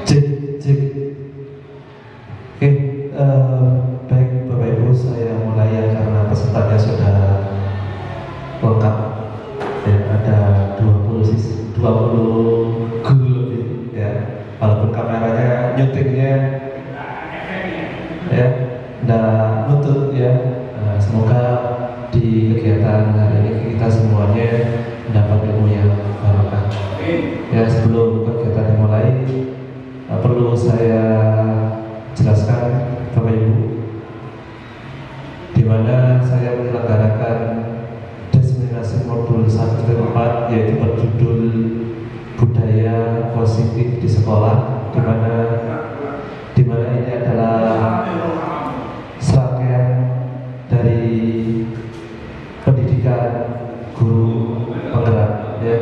Cek, cek. Oke, baik Bapak Ibu, saya mulai ya karena pesertanya sudah lengkap. Ya, ada 20 guru lebih ya. Walaupun kameranya nyutingnya ya, nggak nutut ya. Semoga di kegiatan hari ini kita semuanya mendapat ilmu yang barokah. Ya, sebelum kegiatan dimulai, perlu saya jelaskan Bapak Ibu, di mana saya menyelenggarakan diseminasi modul 1-4 yaitu berjudul budaya positif di sekolah, di mana ini adalah serangkaian dari pendidikan guru penggerak ya.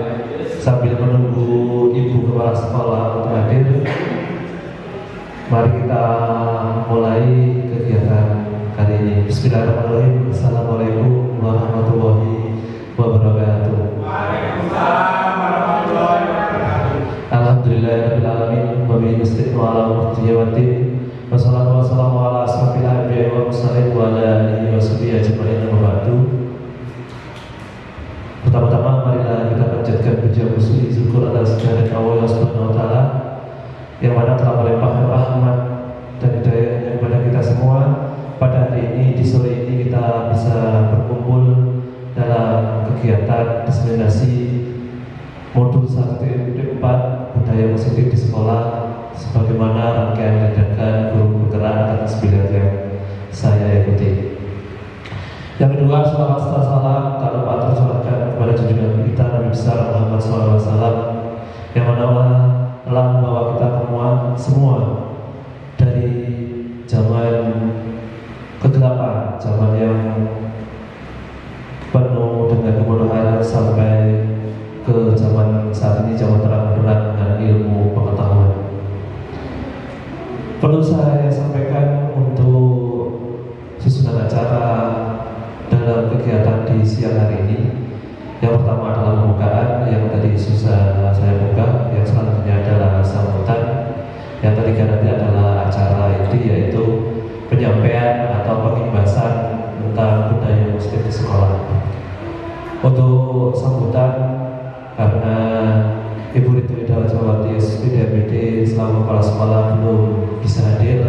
Sambil menunggu Ibu Kepala Sekolah untuk hadir, mari kita mulai kegiatan kali ini. Bismillahirrahmanirrahim. Assalamualaikum warahmatullahi wabarakatuh. Waalaikumsalam warahmatullahi wabarakatuh. Alhamdulillahirabbil alamin wa bihi nasta'inu ala umuri waddin. Wassalatu wassalamu ala asrofil anbiya'i wal mursalin wa ala alihi wa sahbihi ajma'in wa ba'du. Pertama-tama marilah kita panjatkan puji puji syukur atas kehadirat Allah Subhanahu wa taala yang mana telah melimpahkan rahmat dan hidayahnya kepada kita semua. Pada hari ini, di sore ini kita bisa berkumpul dalam kegiatan diseminasi modul 1-4 budaya positif di sekolah, sebagaimana rangkaian tindakan guru bergerak atas pilihan yang saya ikuti. Yang kedua, salawat serta salam tak lupa tercurahkan kepada junjungan kita Nabi besar Muhammad SAW, yang mana telah membawa kita semua dari zaman ke-8, zaman yang penuh dengan kebodohan, sampai ke zaman saat ini, zaman terang benderang dengan ilmu pengetahuan. Perlu saya sampaikan untuk susunan acara dalam kegiatan di siang hari ini. Yang pertama adalah pembukaan yang tadi susah saya buka, yang selanjutnya adalah sambutan, yang ketiga nanti adalah acara inti yaitu penyampaian atau pengimbasan tentang budaya positif di sekolah. Untuk sambutan, karena Ibu Ritu Idawati SPDMPD selaku kepala sekolah belum bisa hadir,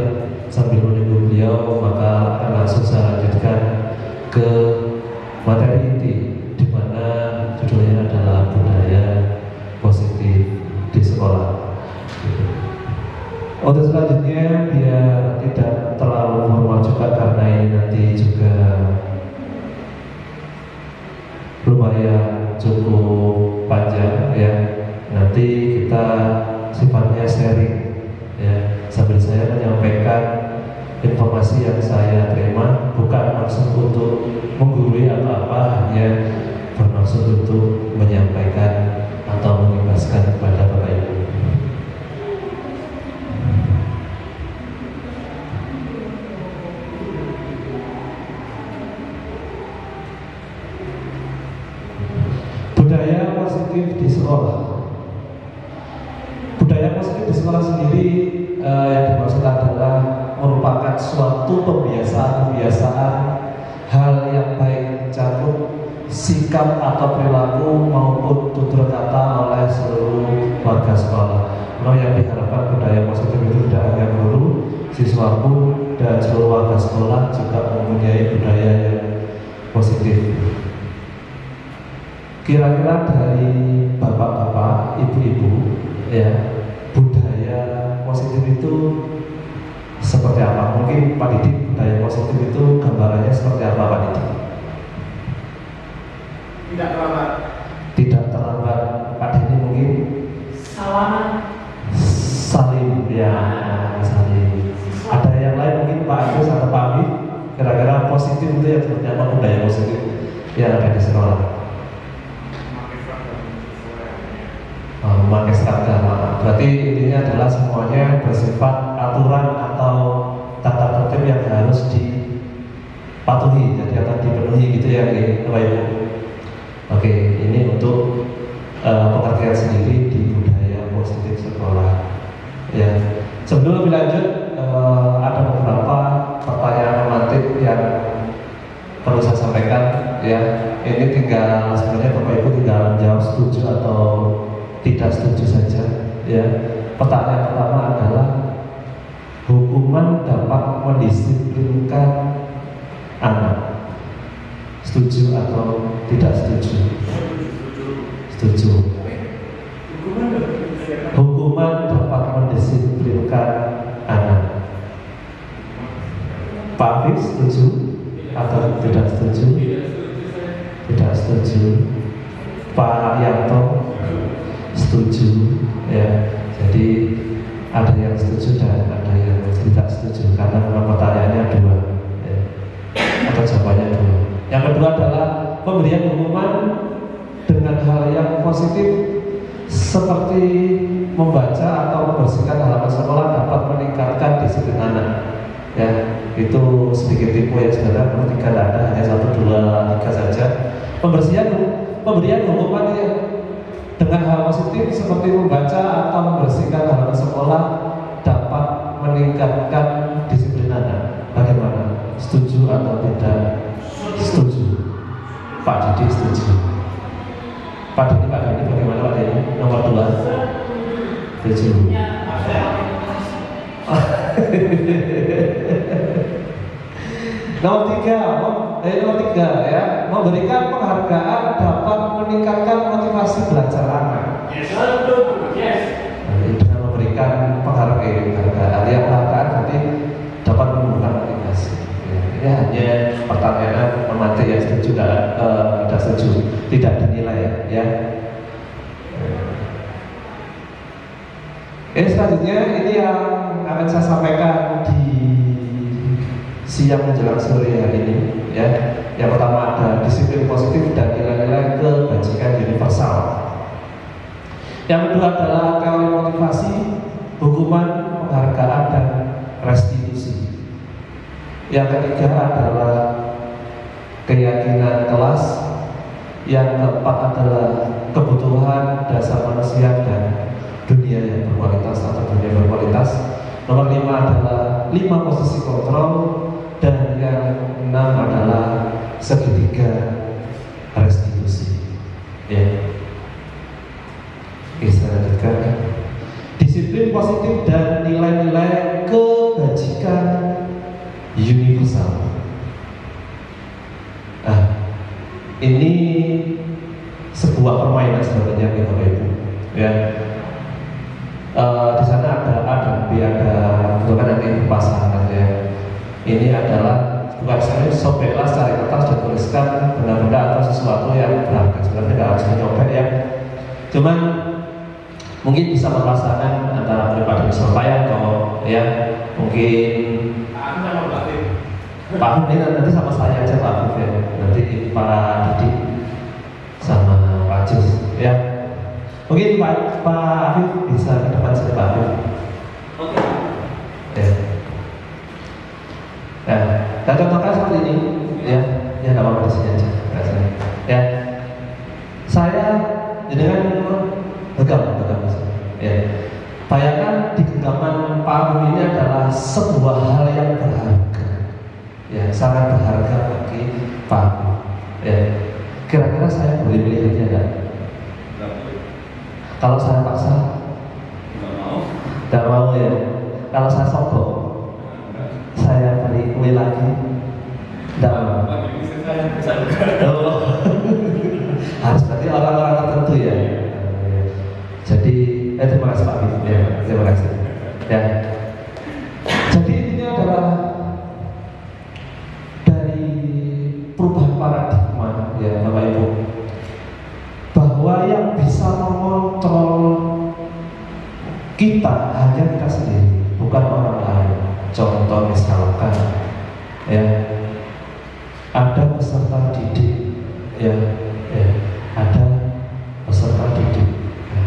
sambil menunggu beliau maka akan langsung saya lanjutkan ke materi inti, di mana judulnya adalah budaya positif di sekolah. Untuk selanjutnya, biar tidak terlalu formal juga karena ini nanti juga lumayan cukup panjang ya. Nanti kita sifatnya sharing ya, sambil saya menyampaikan informasi yang saya terima, bukan maksud untuk menggurui atau apa, hanya bermaksud untuk menyampaikan atau mengimbaskan kepada Bapak Ibu. Budaya positif di sekolah. Budaya positif di sekolah sendiri yang dimaksud adalah merupakan suatu kebiasaan hal yang baik, cakup sikap atau perilaku maupun tutur kata oleh seluruh warga sekolah. Yang diharapkan budaya positif itu tidak hanya guru, siswaku, dan seluruh warga sekolah juga mempunyai budaya yang positif. Kira-kira dari bapak-bapak, ibu-ibu, ya, budaya positif itu seperti apa? Mungkin Pak Didik, budaya positif itu gambarannya seperti apa, Pak Didik? Tidak terlambat. Tidak terlambat. Pak Dini mungkin? Salaman. Salim, ya, salim. Ada yang lain mungkin Pak Agus atau Pak Abi? Kira-kira positif itu yang seperti apa budaya positif yang ada di sekolah? Memakai seragam. Berarti intinya adalah semuanya bersifat aturan atau tata tertib yang harus dipatuhi, jadi akan dipenuhi gitu ya, Bapak Ibu. Oke, ini untuk pengertian sendiri di budaya positif sekolah. Ya, Sebelum lebih lanjut, ada beberapa pertanyaan romantik yang perlu saya sampaikan. Ya, ini tinggal sebenarnya Bapak Ibu tinggal jawab setuju atau tidak setuju saja. Ya, pertanyaan pertama adalah hukuman dapat mendisiplinkan anak. Setuju atau tidak setuju? Setuju. Hukuman dapat mendisiplinkan anak. Pak Fik setuju atau tidak setuju? Tidak setuju. Pak Yanto setuju. Ya, jadi ada yang setuju dan ada yang tidak setuju karena memang pertanyaannya dua, ya. Atau jawabannya dua. Yang kedua adalah pemberian hukuman dengan hal yang positif seperti membaca atau membersihkan halaman sekolah dapat meningkatkan disiplin anak. Ya, itu sedikit tipu ya sebenarnya tiga tidak ada, hanya 1, 2, 3 saja. Pemberian hukuman ya dengan hal positif seperti membaca atau membersihkan halaman sekolah dapat meningkatkan disiplin anak. Bagaimana? Setuju atau tidak setuju? Pak Didi setuju. Pak Didi bagaimana Pak Didi? Nomor 2 setuju. Nomor 3 ya, memberikan penghargaan dapat meningkatkan motivasi belajar anak. Dengan memberikan penghargaan nanti dapat menumbuhkan motivasi. Ini hanya pertanyaan romantik yang setuju tidak setuju, tidak dinilai ya. Selanjutnya ini yang akan saya sampaikan di siang menjelang sore hari ini ya. Yang pertama ada disiplin positif dan nilai-nilai kebajikan universal. Yang kedua adalah teori motivasi, hukuman, penghargaan dan restitusi. Yang ketiga adalah keyakinan kelas. Yang keempat adalah kebutuhan dasar manusia dan dunia yang berkualitas atau dunia berkualitas. Nomor 5 adalah 5 posisi kontrol. Dan yang 6 adalah segitiga restitusi. Ya. Oke, saya lanjutkan. Disiplin positif dan nilai-nilai kebajikan universal. Ini sebuah permainan sebenarnya Bapak Ibu. Ya. Di sana ada B, itu kan nanti pasangan ya. Ini adalah bukan saya sobeklah cari kertas dan tuliskan benda-benda atau sesuatu yang berharga. Sebenarnya tidak harus menyobek ya. Cuman mungkin bisa berpasangan antara pribadi serta atau ya mungkin Pak Hum ini nanti sama saya aja Pak Hum ya. Nanti Pak Didi sama Pak Jus ya. Mungkin Pak Hum bisa ke depan saya Pak Hum. Oke. Ya. Dan contohkan seperti ini, ya nggak apa-apa di sini aja, rasanya. Ya, saya dengan genggam, ya. Bayangkan di genggaman Pak Agung ini adalah sebuah hal yang berharga, ya sangat berharga bagi Pak Agung. Ya, kira-kira saya boleh melihatnya nggak? Kalau saya paksa, nggak mau ya. Kalau saya sogok, saya beri kue lagi, tidak mau. Harus berarti orang-orang tertentu ya. Jadi terima kasih Pak Bif ya, terima kasih. Ya. Jadi intinya adalah dari perubahan paradigma ya Bapak Ibu, bahwa yang bisa mengontrol kita hanya kita sendiri, bukan orang lain. Contoh misalkan ya ada peserta didik ya ada peserta didik ya.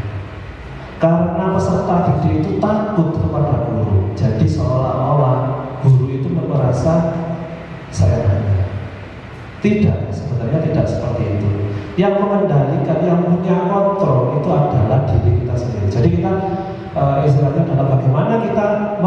Karena peserta didik itu takut kepada guru, jadi seolah-olah guru itu merasa saya hanya. Tidak, sebenarnya tidak seperti itu. Yang mengendalikan, yang punya kontrol itu adalah diri kita sendiri. Jadi kita istilahnya adalah bagaimana kita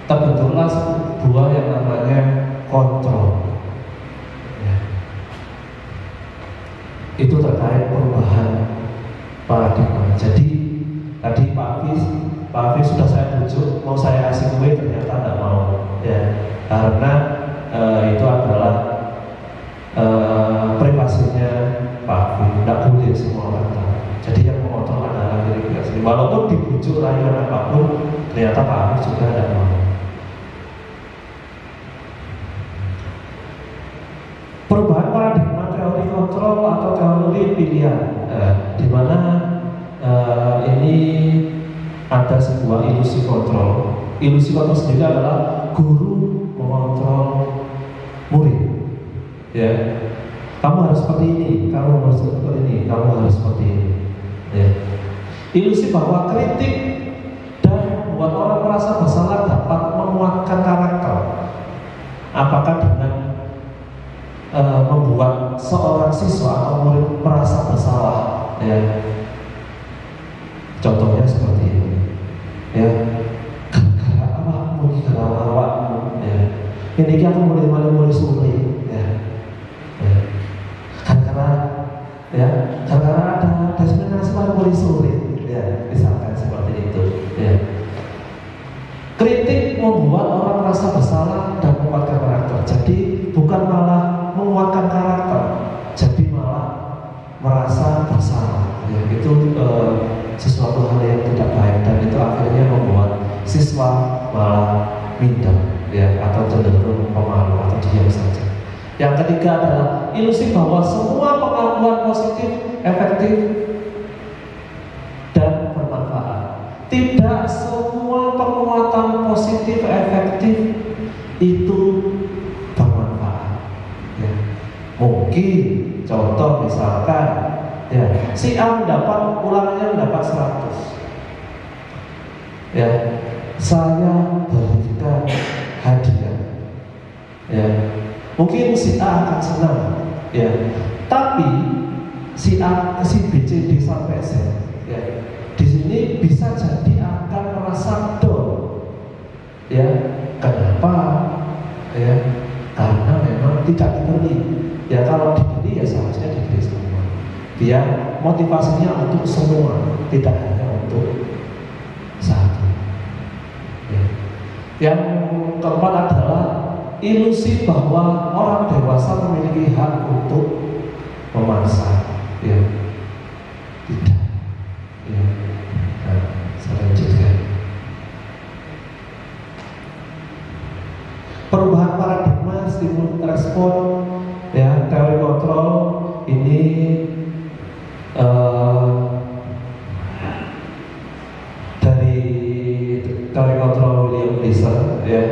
terbentuklah sebuah yang namanya kontrol. Ya. Itu terkait perubahan paradigma. Jadi tadi Pak Hafiz sudah saya bujuk, mau saya kasih kue ternyata tidak mau, ya, karena itu adalah privasinya Pak Hafiz, tidak boleh semua orang tahu. Jadi yang mengontrol adalah diri kita sendiri. Walaupun dibujuk rayuan apapun, ternyata Pak Hafiz juga tidak mau. Perubahan paradigma teori kontrol atau teori pilihan, di mana ini ada sebuah ilusi kontrol. Ilusi kontrol sendiri adalah guru mengontrol murid. Ya, kamu harus seperti ini, kamu harus seperti ini, kamu harus seperti ini. Ya. Ilusi bahwa kritik dan membuat orang merasa bersalah dapat menguatkan karakter. Apakah dengan membuat seorang siswa atau murid merasa bersalah? Ya. Contohnya seperti ini. Ya, gara-gara awakmu, gara-gara awakmu. Ya. Ini aku mulai suri. Karena ada diskriminasi mulai suri. Ya, misalkan seperti itu. Ya. Kritik membuat orang merasa bersalah dan menguatkan karakter. Jadi bukan malah menguatkan karakter, jadi malah merasa bersalah. Ya, itu sesuatu hal yang tidak baik dan itu akhirnya membuat siswa malah minder, ya, atau cenderung pemalu atau diam saja. Yang ketiga adalah ilusi bahwa semua pengakuan positif, efektif, dan bermanfaat. Tidak semua penguatan positif, efektif itu bermanfaat. Ya. Mungkin contoh misalkan, ya, si A mendapat ulangannya mendapat 100. Ya, saya berikan hadiah. Ya. Mungkin si A akan senang, ya. Tapi si A, si B, C, D sampai Z, ya. Di sini bisa jadi akan merasa down, ya. Kenapa? Ya, karena memang tidak diberi. Ya, kalau diberi ya seharusnya diberi semua. Biar motivasinya untuk semua, tidak hanya untuk satu. Ya. Yang keempat adalah ilusi bahwa orang dewasa memiliki hak untuk memaksa, ya, tidak, ya. Nah, saya lanjutkan. Perubahan paradigma, stimulus respon, ya, teori kontrol ini dari teori kontrol William Glasser, ya,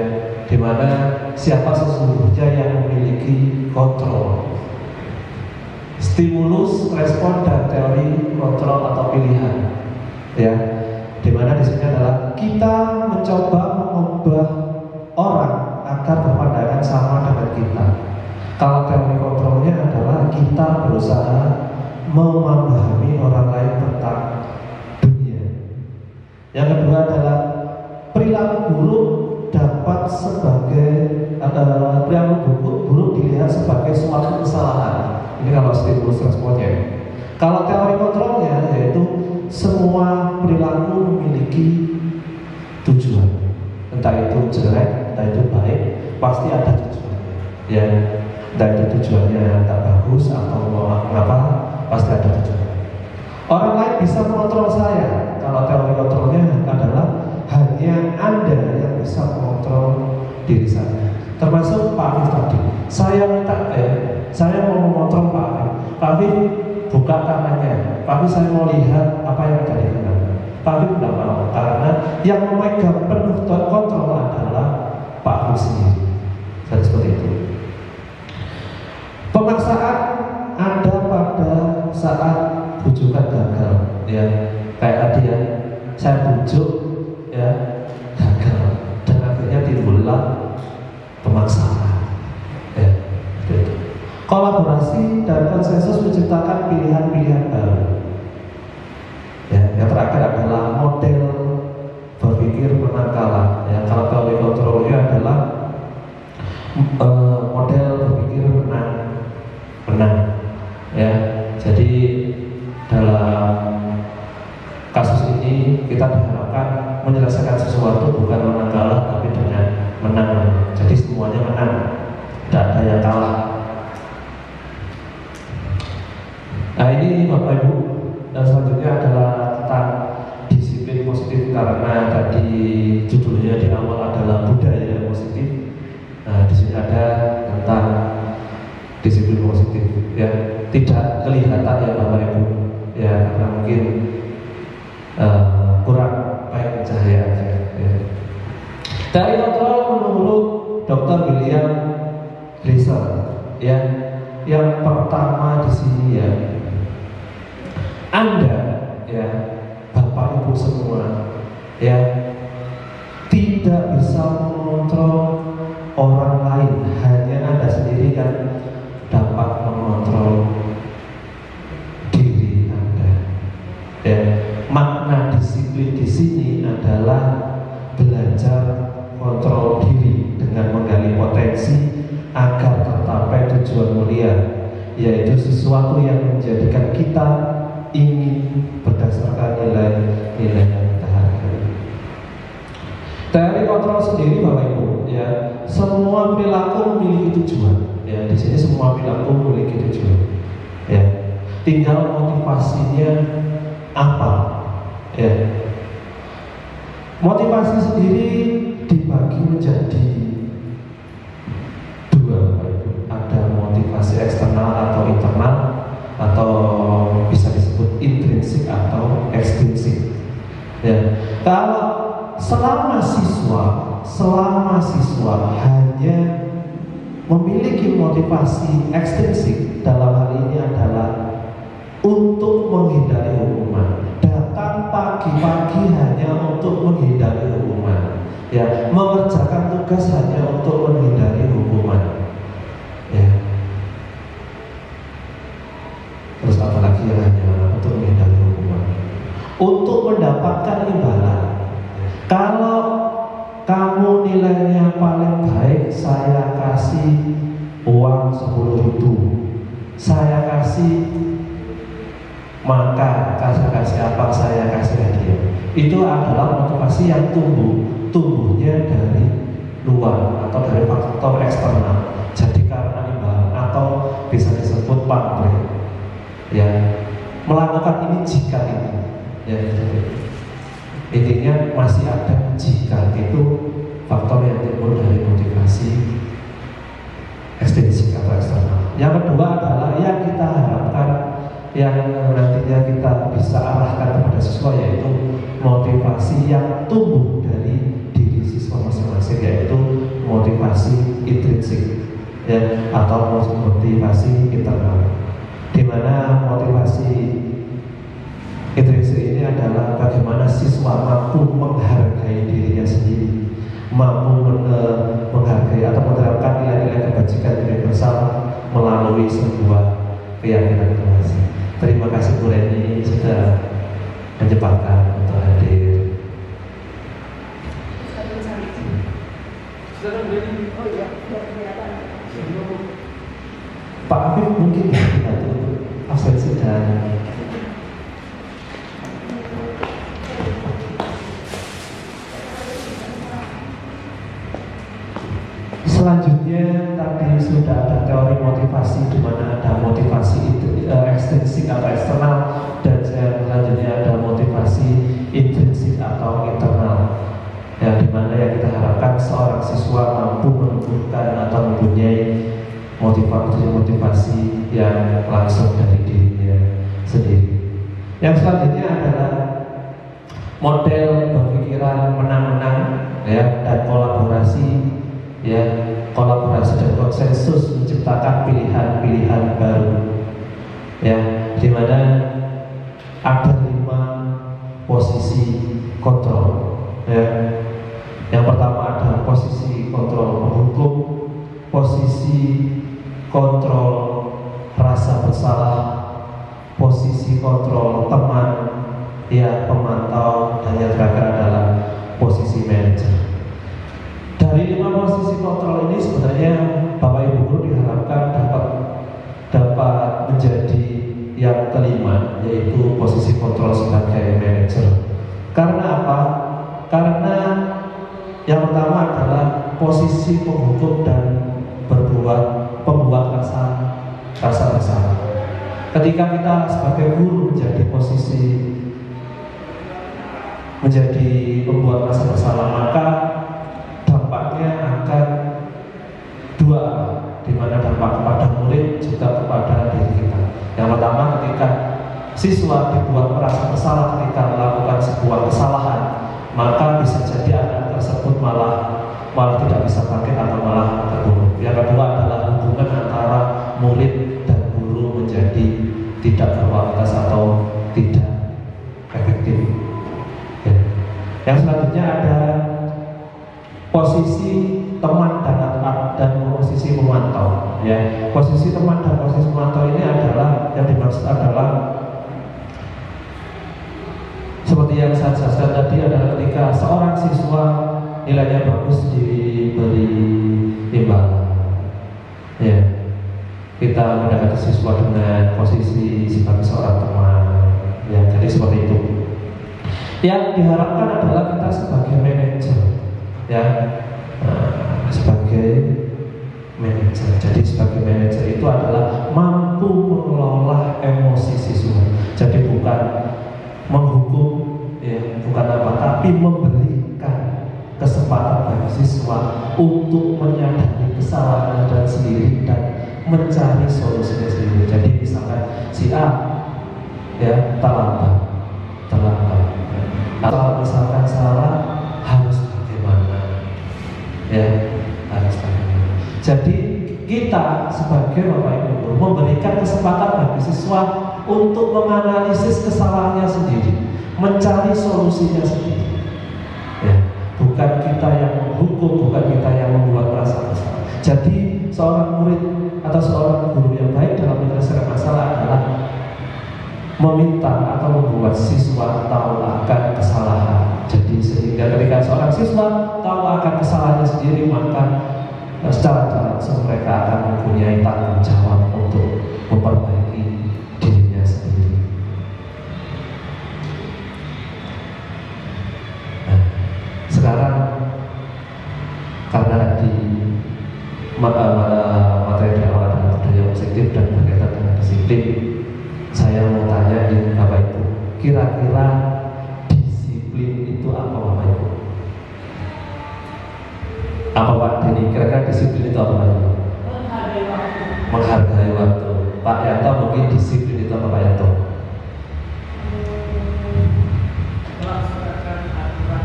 di mana siapa sesungguhnya yang memiliki kontrol. Stimulus, respon, dan teori kontrol atau pilihan. Ya, di mana di sini adalah kita mencoba mengubah orang agar berpandangan sama dengan kita. Kalau teori kontrolnya adalah kita berusaha memahami orang lain tentang dunia. Yang kedua adalah perilaku buruk dapat sebagai perilaku buruk dilihat sebagai suatu kesalahan. Ini kalau stimulus responnya. Kalau teori kontrolnya yaitu semua perilaku memiliki tujuan. Entah itu jelek, entah itu baik, pasti ada tujuannya. Ya, entah itu tujuannya tak bagus atau mengapa, pasti ada tujuannya. Orang lain bisa mengontrol saya. Kalau teori kontrolnya adalah hanya Anda yang bisa mengontrol diri saya. Termasuk Pak Hafiz tadi. Saya minta, saya mau mengontrol Pak Hafiz. Pak Hafiz buka tangannya. Pak Hafiz, saya mau lihat apa yang ada di dalam. Pak Hafiz tidak mau, karena yang memegang penuh kontrol adalah Pak Hafiz sendiri. Jadi seperti itu. Pemaksaan ada pada saat bujukan gagal, ya, kayak tadi ya, saya bujuk, ya, gagal, dan akhirnya timbullah pemaksaan, ya, gitu. Kolaborasi dan konsensus menciptakan pilihan-pilihan baru. Ya, yang terakhir adalah model berpikir penangkalan. Ya, kalau teori kontrol tidak kelihatan ya Bapak Ibu, ya karena mungkin kurang baik pencahayaannya. Ya. Dari kontrol menurut Dr. William Glasser, ya, yang pertama di sini ya, Anda, ya, Bapak Ibu semua, ya, tidak bisa mengontrol orang lain, hanya Anda sendiri kan dapat mengontrol diri Anda. Ya, makna disiplin di sini adalah belajar kontrol diri dengan menggali potensi agar tercapai tujuan mulia, yaitu sesuatu yang menjadikan kita ingin berdasarkan nilai-nilai yang kita hargai. Teori kontrol sendiri Bapak Ibu, ya, semua perilaku memiliki tujuan. Ya, di sini semua perilaku memiliki tujuan. Ya, tinggal motivasinya apa. Ya, motivasi sendiri dibagi menjadi dua, Bapak Ibu. Ada motivasi eksternal atau internal, atau bisa disebut intrinsik atau ekstrinsik. Ya, kalau selama siswa hanya memiliki motivasi ekstrinsik, dalam hal ini adalah untuk menghindari hukuman, datang pagi-pagi hanya untuk menghindari hukuman, ya, mengerjakan tugas hanya untuk menghindari hukuman, ya. Terus apalagi yang hanya untuk menghindari hukuman, untuk mendapatkan imbalan. Kalau kamu nilainya paling baik, saya kasih uang 10.000, saya kasih maka kasih apa, saya kasih hadiah. Itu adalah motivasi yang tumbuhnya dari luar atau dari faktor eksternal. Jadi karena imbalan atau bisa disebut pamrih, ya, melakukan ini jika ini, ya, intinya masih ada jika, itu faktor yang timbul dari motivasi ekstrinsik atau eksternal. Yang kedua adalah yang kita harapkan, yang nantinya kita bisa arahkan kepada siswa, yaitu motivasi yang tumbuh dari diri siswa masing-masing, yaitu motivasi intrinsik, ya, atau motivasi internal. Di mana motivasi intrinsik ini adalah bagaimana siswa mampu menghargai dirinya sendiri, mampu menghargai atau menerapkan nilai-nilai kebajikan universal melalui sebuah keyakinan Tuhan. Terima kasih Bu Reni sudah menyempatkan untuk hadir. Pak Afif mungkin dibantu absensi dan selanjutnya tadi sudah ada teori motivasi, di mana ada motivasi ekstrinsik atau eksternal, dan selanjutnya ada motivasi intrinsik atau internal, ya, di mana yang kita harapkan seorang siswa mampu menumbuhkan atau mempunyai motivasi yang langsung dari dirinya sendiri. Yang selanjutnya adalah model berpikiran menang-menang, ya, dan kolaborasi, ya, kolaborasi dan konsensus menciptakan pilihan-pilihan baru, ya, di mana ada 5 posisi kontrol, ya. Yang pertama ada posisi kontrol menghukum, posisi kontrol rasa bersalah, posisi kontrol teman, ya, pemantau, dan yang terakhir adalah posisi manajer. Dari 5 posisi kontrol ini sebenarnya Bapak Ibu Guru diharapkan dapat menjadi yang kelima, yaitu posisi kontrol sebagai manajer. Karena apa? Karena yang pertama adalah posisi penghukum dan pembuat rasa bersalah. Ketika kita sebagai guru menjadi pembuat rasa bersalah, maka dampaknya akan dua, di mana dampak kepada murid juga kepada diri kita. siswa dibuat merasa bersalah ketika melakukan sebuah kesalahan, maka bisa jadi anak tersebut malah tidak bisa bangkit atau malah terbunuh. Yang kedua adalah hubungan antara murid dan guru menjadi tidak berkualitas atau tidak efektif. Ya. Yang selanjutnya ada posisi teman dan posisi pemantau. Ya, posisi teman dan posisi pemantau ini adalah yang dimaksud adalah seperti yang saya jelaskan tadi adalah ketika seorang siswa nilainya bagus diberi imbalan. Ya, kita mendekati siswa dengan posisi sebagai seorang teman. Ya, jadi seperti itu. Yang diharapkan adalah kita sebagai manajer, ya, sebagai manajer. Jadi sebagai manajer itu adalah mampu mengelola emosi siswa. Jadi bukan menghukum, ya, bukan apa, tapi memberikan kesempatan bagi siswa untuk menyadari kesalahan dan sendiri dan mencari solusinya sendiri. Jadi misalkan si A, ya, terlambat. Kalau misalkan salah, harus bagaimana? Ya, harus bagaimana? Jadi kita sebagai Bapak Ibu guru memberikan kesempatan bagi siswa untuk menganalisis kesalahannya sendiri, mencari solusinya sendiri. Ya, bukan kita yang menghukum, bukan kita yang membuat merasa bersalah. Jadi seorang murid atau seorang guru yang baik dalam menyelesaikan masalah adalah meminta atau membuat siswa tahu akan kesalahan. Jadi sehingga ketika seorang siswa tahu akan kesalahannya sendiri, maka secara langsung mereka akan mempunyai tanggung jawab untuk memperbaiki dirinya sendiri. Nah, sekarang karena di materi olahraga dan budaya positif dan berkaitan dengan disiplin, saya mau tanya di Bapak Ibu, kira-kira disiplin itu apa Bapak Ibu? Apa Pak Denny? Kira-kira disiplin itu apa Pak Ibu? Menghargai waktu. Menghargai waktu. Pak Yanto mungkin disiplin itu apa Pak Yanto? Melaksanakan aturan.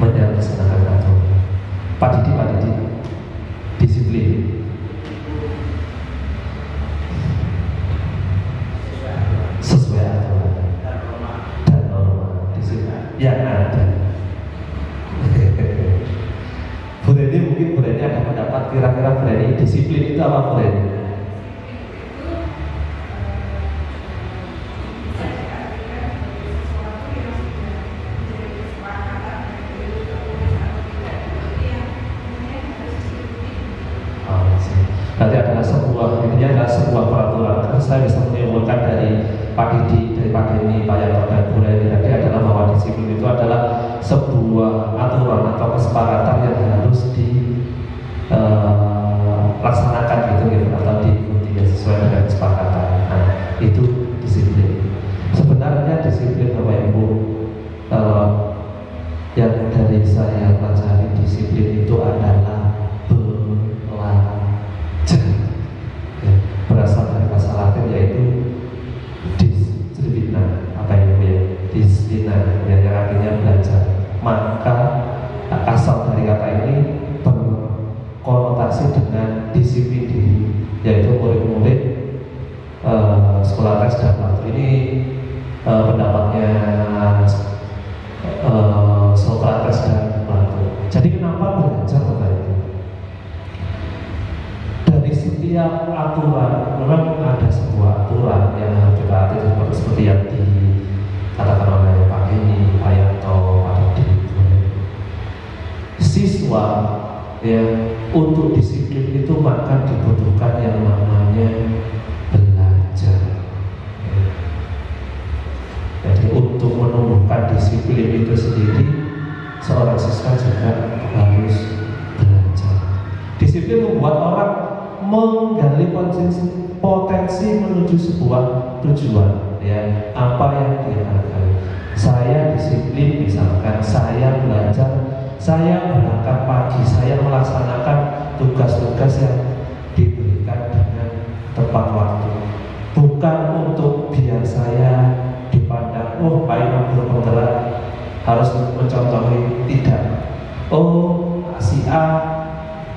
Menyelaksanakan aturan. Pak Didi, disiplin. Sesuai aturan dan norma disiplin yang ada. Bu Reni, mungkin Bu Reni ada pendapat, kira-kira Bu Reni disiplin itu apa Bu Reni? Nanti adalah intinya adalah sebuah peraturan. Terus saya bisa menyimpulkan dari Pak Didi, dari Pak Denny, Pak Yanto dan Bu Reni tadi adalah bahwa disiplin itu adalah sebuah aturan atau kesepakatan yang harus dilaksanakan gitu atau diikuti ya, sesuai dengan kesepakatan. Nah, itu disiplin. Sebenarnya disiplin Bapak Ibu, yang dari saya pelajari disiplin itu adalah berasal dari bahasa Latin yaitu disiplina, disiplina ya, yang artinya belajar. Maka asal dari kata ini berkonotasi dengan disiplin diri, yaitu murid-murid sekolah tes dan Plato. Ini pendapatnya Sokrates dan Plato. Jadi kenapa belajar Bapak Ibu? Dari setiap aturan memang ada sebuah aturan yang harus kita latih seperti yang dikatakan oleh Pak Denny, Pak Yanto, Pak Didi. Siswa ya, untuk disiplin itu maka dibutuhkan yang namanya belajar. Jadi untuk menumbuhkan disiplin itu sendiri, seorang siswa juga harus belajar. Disiplin membuat orang menggali potensi menuju sebuah tujuan, ya, apa yang dia hargai. Saya disiplin, misalkan saya belajar, saya berangkat pagi, saya melaksanakan tugas-tugas yang diberikan dengan tepat waktu, bukan untuk biar saya harus mencontohi, tidak. Oh, si A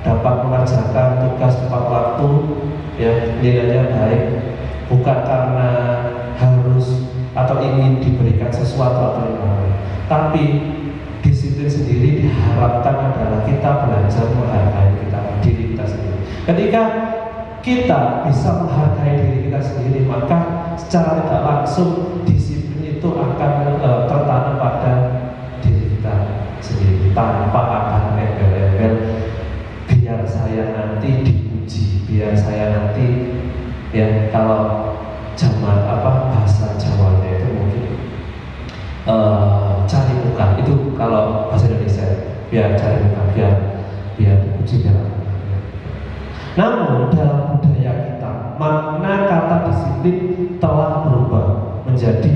dapat mengerjakan tugas tepat waktu, ya nilainya baik, bukan karena harus atau ingin diberikan sesuatu atau yang lain, tapi disiplin sendiri diharapkan adalah kita belajar menghargai diri kita sendiri. Ketika kita bisa menghargai diri kita sendiri, maka secara tidak langsung disiplin itu akan tertanam pada diri kita sendiri tanpa ada embel-embel biar saya nanti dipuji, biar saya nanti, ya kalau zaman bahasa Jawanya itu mungkin cari muka, itu kalau bahasa Indonesia biar cari muka, biar dipuji, biar. Namun dalam budaya kita, makna kata disiplin telah berubah menjadi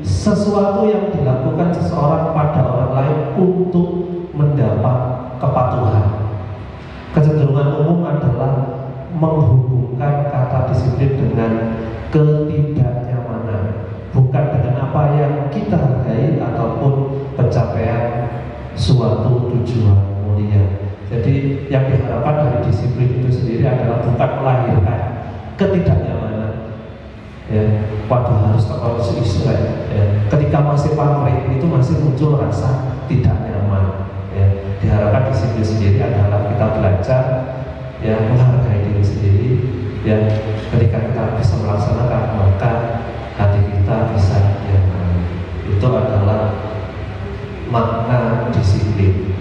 sesuatu yang dilakukan seseorang pada orang lain untuk mendapat kepatuhan. Kecenderungan umum adalah menghubungkan kata disiplin dengan ketidaknyamanan, bukan dengan apa yang kita hargai ataupun pencapaian suatu tujuan mulia. Jadi yang diharapkan dari disiplin itu sendiri adalah bukan melahirkan ketidaknyamanan. Ya, waduh harus terus Israel. Ya. Ketika masih pamrih itu masih muncul rasa tidak nyaman. Ya. Diharapkan disiplin sendiri adalah kita belajar, ya menghargai diri sendiri. Ya, ketika kita bisa melaksanakan maka hati kita bisa nyaman. Itu adalah makna disiplin.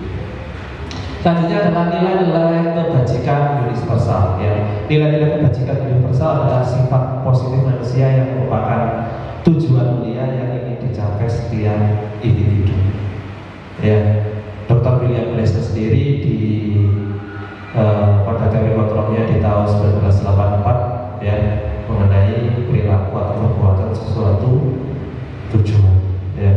Selanjutnya adalah nilai-nilai kebajikan universal. Ya, nilai-nilai kebajikan universal adalah sifat positif manusia yang merupakan tujuan mulia yang ingin dicapai setiap individu. Ya, Dr. William Glasser sendiri pada teori kontrolnya di tahun 1984 ya mengenai perilaku atau perbuatan sesuatu tujuan. Ya.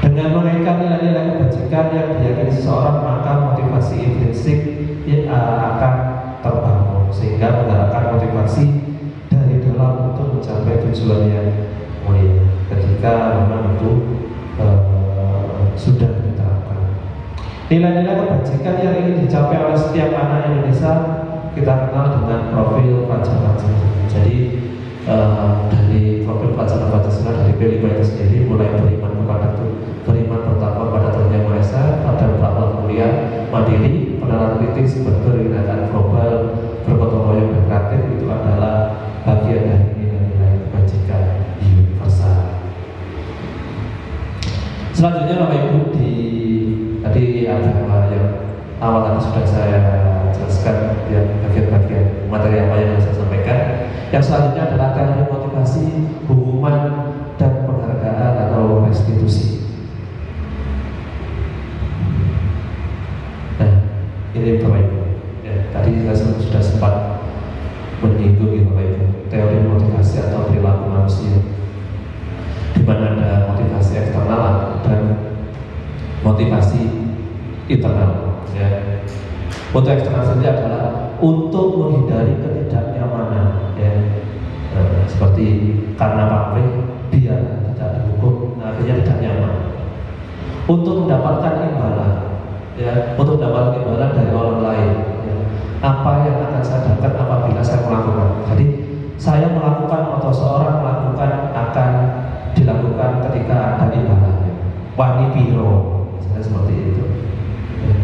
Dengan mereka nilai-nilai kebajikan yang diyakini seseorang, maka motivasi intrinsik akan terbangun sehingga menggerakkan motivasi dari dalam untuk mencapai tujuan yang mulia. Ketika memang itu sudah diterapkan. Nilai-nilai kebajikan yang ingin dicapai oleh setiap anak Indonesia kita kenal dengan profil Pancasila. Jadi dari profil Pancasila dari P5 itu sendiri mulai beriman kepada beriman bertakwa pada Tuhan Yang Maha Esa, pada berakhlak mulia, mandiri, penerapan kritis, berkelindahan global, bergotong royong dan kreatif, itu adalah bagian dari nilai-nilai kebajikan universal. Selanjutnya Bapak Ibu, tadi ada yang awal tadi sudah saya jelaskan ya bagian-bagian materi apa yang saya sampaikan. Yang selanjutnya adalah teori motivasi, hukuman, dan penghargaan atau restitusi. Nah, ini Bapak Ibu. Ya, tadi saya sudah sempat menyinggung ya Bapak Ibu, teori motivasi atau perilaku manusia, di mana ada motivasi eksternal dan motivasi internal. Ya. Motivasi eksternal sendiri adalah untuk menghindari ketidaknyamanan. Ya. Seperti karena pamrih biar tidak dihukum, akhirnya tidak nyaman. Untuk mendapatkan imbalan, ya, untuk mendapatkan imbalan dari orang lain. Ya. Apa yang akan saya dapatkan apabila saya melakukan? Jadi saya melakukan atau seorang melakukan akan dilakukan ketika ada imbalannya. Wani piro, misalnya seperti itu. Ya.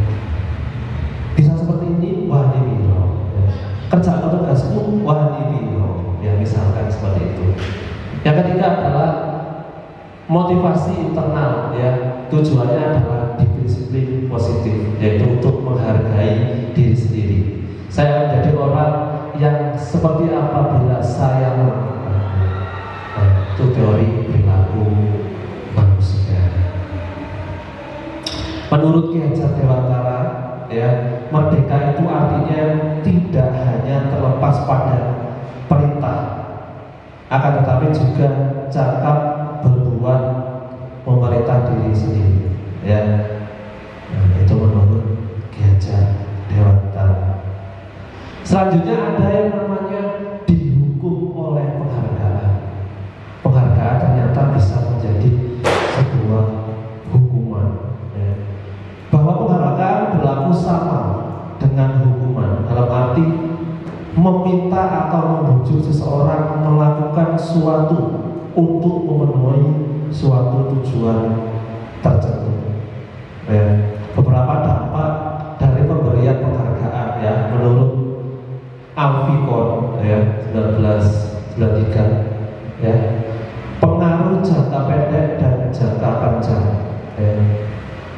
Bisa seperti ini, wani piro. Ya. Kerja atau tugasmu, wani piro. Ya, misalkan seperti itu. Yang ketiga adalah motivasi internal, ya, tujuannya adalah disiplin positif, yaitu untuk menghargai diri sendiri. Saya menjadi orang yang seperti apa bila saya melakukan. Itu teori perilaku manusia. Menurut Ki Hajar Dewantara, ya, merdeka itu artinya tidak hanya terlepas pada perintah, akan tetapi juga cakap berbuat memerintah diri sendiri. Ya, itu menurut Ki Hajar Dewantara. Selanjutnya ada yang namanya dihukum oleh penghargaan. Penghargaan ternyata bisa menjadi sebuah meminta atau membujuk seseorang melakukan suatu untuk memenuhi suatu tujuan tertentu. Ya. Beberapa dampak dari pemberian penghargaan ya menurut Alficon ya 1993 ya, pengaruh jangka pendek dan jangka panjang ya.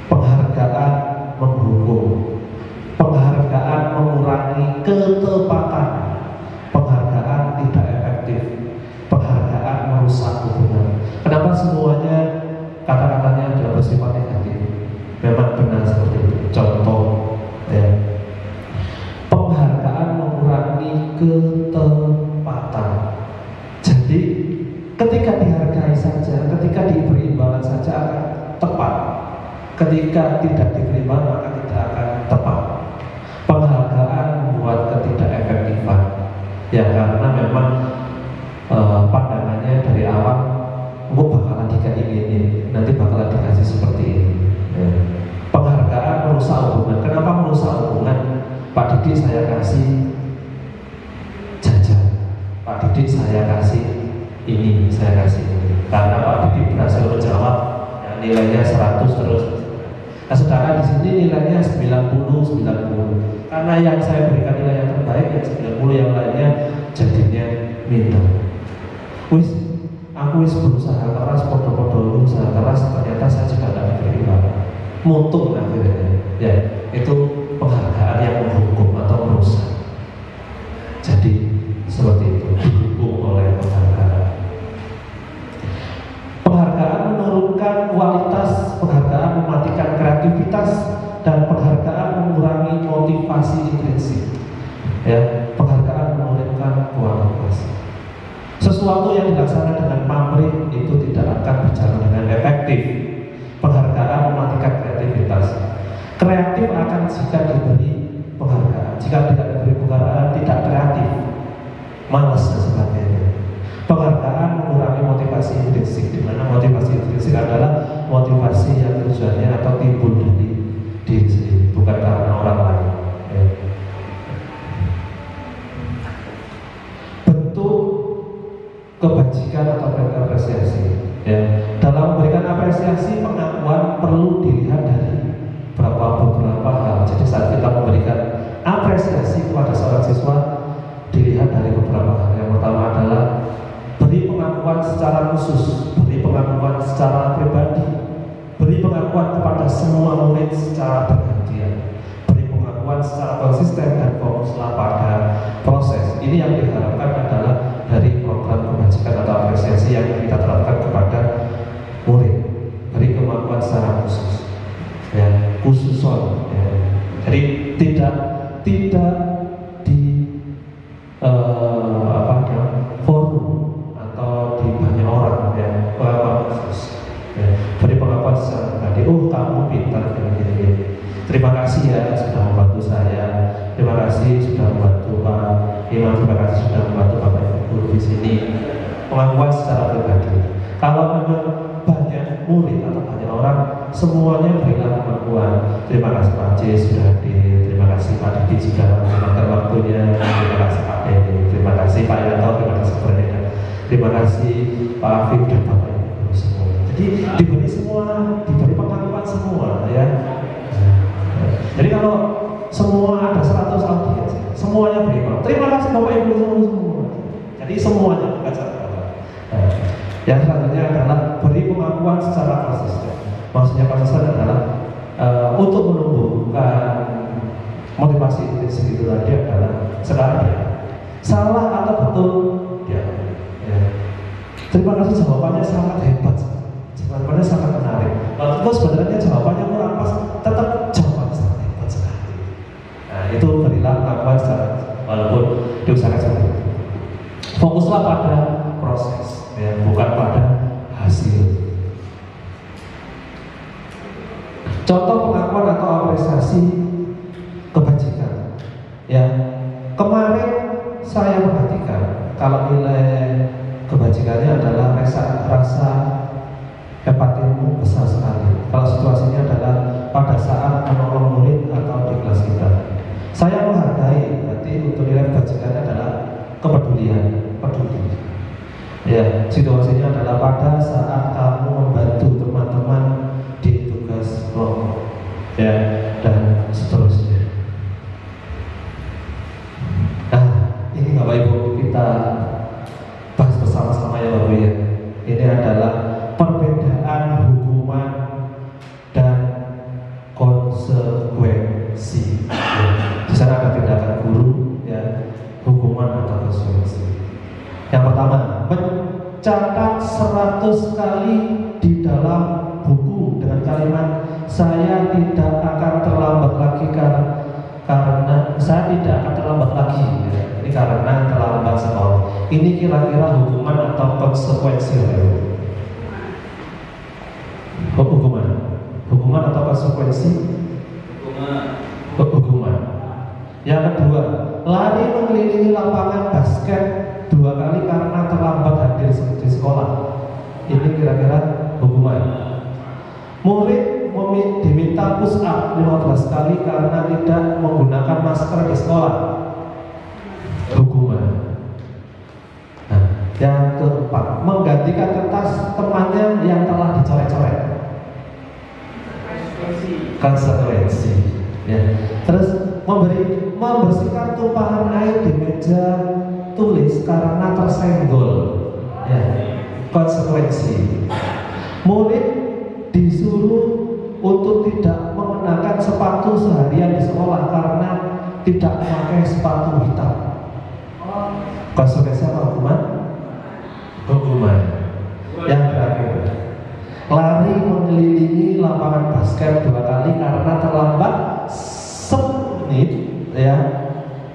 Penghargaan menghukum, penghargaan mengurangi ketepatan, penghargaan tidak efektif, penghargaan merusak hubungan. Kenapa semuanya kata-katanya adalah bersifat negatif? Memang benar seperti itu. Contoh ya, penghargaan mengurangi ketepatan. Jadi ketika dihargai saja, ketika diberi imbalan saja akan tepat. Ketika tidak diberi imbalan maka tidak akan tepat. Penghargaan membuat ketidakefektifan. Ya karena memang pandangannya dari awal, gue bakalan dikainin, nanti bakalan dikasih seperti ini. Ya. Penghargaan merusak hubungan. Kenapa merusak hubungan? Pak Didik saya kasih jajan, Pak Didik saya kasih ini, saya kasih ini. Karena Pak Didik berhasil menjawab ya, nilainya 100 terus. Nah, sedangkan di sini nilainya 90. Karena yang saya berikan nilai yang terbaik yang 90, yang lainnya jadinya minder. Aku berusaha keras, podo-podo berusaha keras, ternyata saya juga tidak diberi imbalan. Mutung akhirnya. Ya, itu penghargaan yang menghukum atau merusak. Jadi seperti itu, didukung oleh penghargaan. Penghargaan menurunkan kualitas, penghargaan mematikan kreativitas, dan penghargaan mengurangi motivasi intrinsik. Ya, penghargaan menurunkan kualitas. Sesuatu yang dilaksanakan dengan pamrih itu tidak akan berjalan dengan efektif. Penghargaan mematikan kreativitas. Kreatif akan jika diberi penghargaan. Jika tidak diberi penghargaan, tidak kreatif, malas dan sebagainya. Penghargaan mengurangi motivasi intrinsik, di mana motivasi intrinsik adalah motivasi yang tujuannya atau timbul dari diri sendiri, bukan karena orang lain. Ya. Bentuk kebajikan atau apresiasi. Ya. Dalam memberikan apresiasi, pengakuan perlu dilihat dari beberapa hal. Jadi saat kita memberikan apresiasi kepada seorang siswa, dilihat dari beberapa hal. Yang pertama adalah beri pengakuan secara khusus, beri pengakuan secara pribadi, beri pengakuan kepada semua murid secara bergantian, beri pengakuan secara konsisten dan fokuslah pada proses. Ini yang diharapkan adalah dari program kebajikan atau apresiasi yang kita terapkan kepada murid. Beri pengakuan secara khusus, ya, khususon. Ya. Jadi tidak di forum atau di banyak orang, ya, pengakuan khusus. Ya. Beri pengakuan secara pribadi. Oh, kamu pintar gini. Terima kasih ya sudah membantu saya. Terima kasih sudah membantu Pak Imam. Terima kasih sudah membantu Bapak Ibu di sini. Pengakuan secara pribadi. Kalau memang banyak murid atau banyak orang, semuanya berilah pengakuan. Terima kasih Pak C sudah hadir. Terima kasih Pak Didi sudah meluangkan waktunya. Terima kasih Pak Dede. Terima kasih Pak Yanto. Terima kasih Pak Reda. Terima kasih Pak Afif dan Bapak Ibu semua. Jadi diberi semua, diberi pengakuan semua, ya. Jadi kalau semua ada 100 audiens, semuanya beri pengakuan. Terima kasih Bapak Ibu semua. Jadi semuanya bukan satu. Yang selanjutnya adalah beri pengakuan secara konsisten. Maksudnya konsisten adalah untuk menumbuhkan motivasi intrinsik itu tadi adalah sekarang ya, salah atau betul ya. Terima kasih jawabannya sangat hebat, jawabannya sangat menarik. Waktu itu sebenarnya jawabannya kurang pas, tetap jawabannya sangat hebat sekali. Nah itu berilah pengakuan secara, walaupun diusahakan seperti itu. Fokuslah pada proses, ya, bukan pada hasil. Contoh pengakuan atau apresiasi kebajikan. Ya, kemarin saya perhatikan kalau nilai kebajikannya adalah rasa empatimu besar sekali. Kalau situasinya adalah pada saat menolong murid atau di kelas kita, saya menghargai. Berarti untuk nilai kebajikannya adalah kepedulian, peduli. Ya, situasinya adalah pada saat kamu membantu teman-teman di tugas kelompok, ya, dan seterusnya. Nah, ini Bapak Ibu kita bahas bersama-sama ya Bapak ya. Ini adalah perbedaan hukuman dan konsekuensi. Ya. Di sana ada tindakan guru, ya, hukuman atau konsekuensi. Yang pertama, mencatat 100 kali di dalam buku dengan kalimat saya tidak akan terlambat lagi karena saya tidak akan terlambat lagi. Ya. Ini karena terlambat sekolah. Ini kira-kira hukuman atau konsekuensi? Hukuman atau konsekuensi? Hukuman. Yang kedua, lari mengelilingi lapangan basket 2 kali karena terlambat hadir di sekolah. Ini kira-kira hukuman. Murid diminta push up 15 kali karena tidak menggunakan masker di sekolah. Hukuman. Nah, yang keempat, menggantikan kertas temannya yang telah dicoret-coret. Konsekuensi. Ya. Terus membersihkan tumpahan air di meja tulis karena tersenggol. Ya. Konsekuensi. Murid disuruh untuk tidak mengenakan sepatu seharian di sekolah karena tidak memakai sepatu hitam. Konsekuensi apa? Hukuman. Yang terakhir, lari mengelilingi lapangan basket 2 kali karena terlambat 10 menit, ya,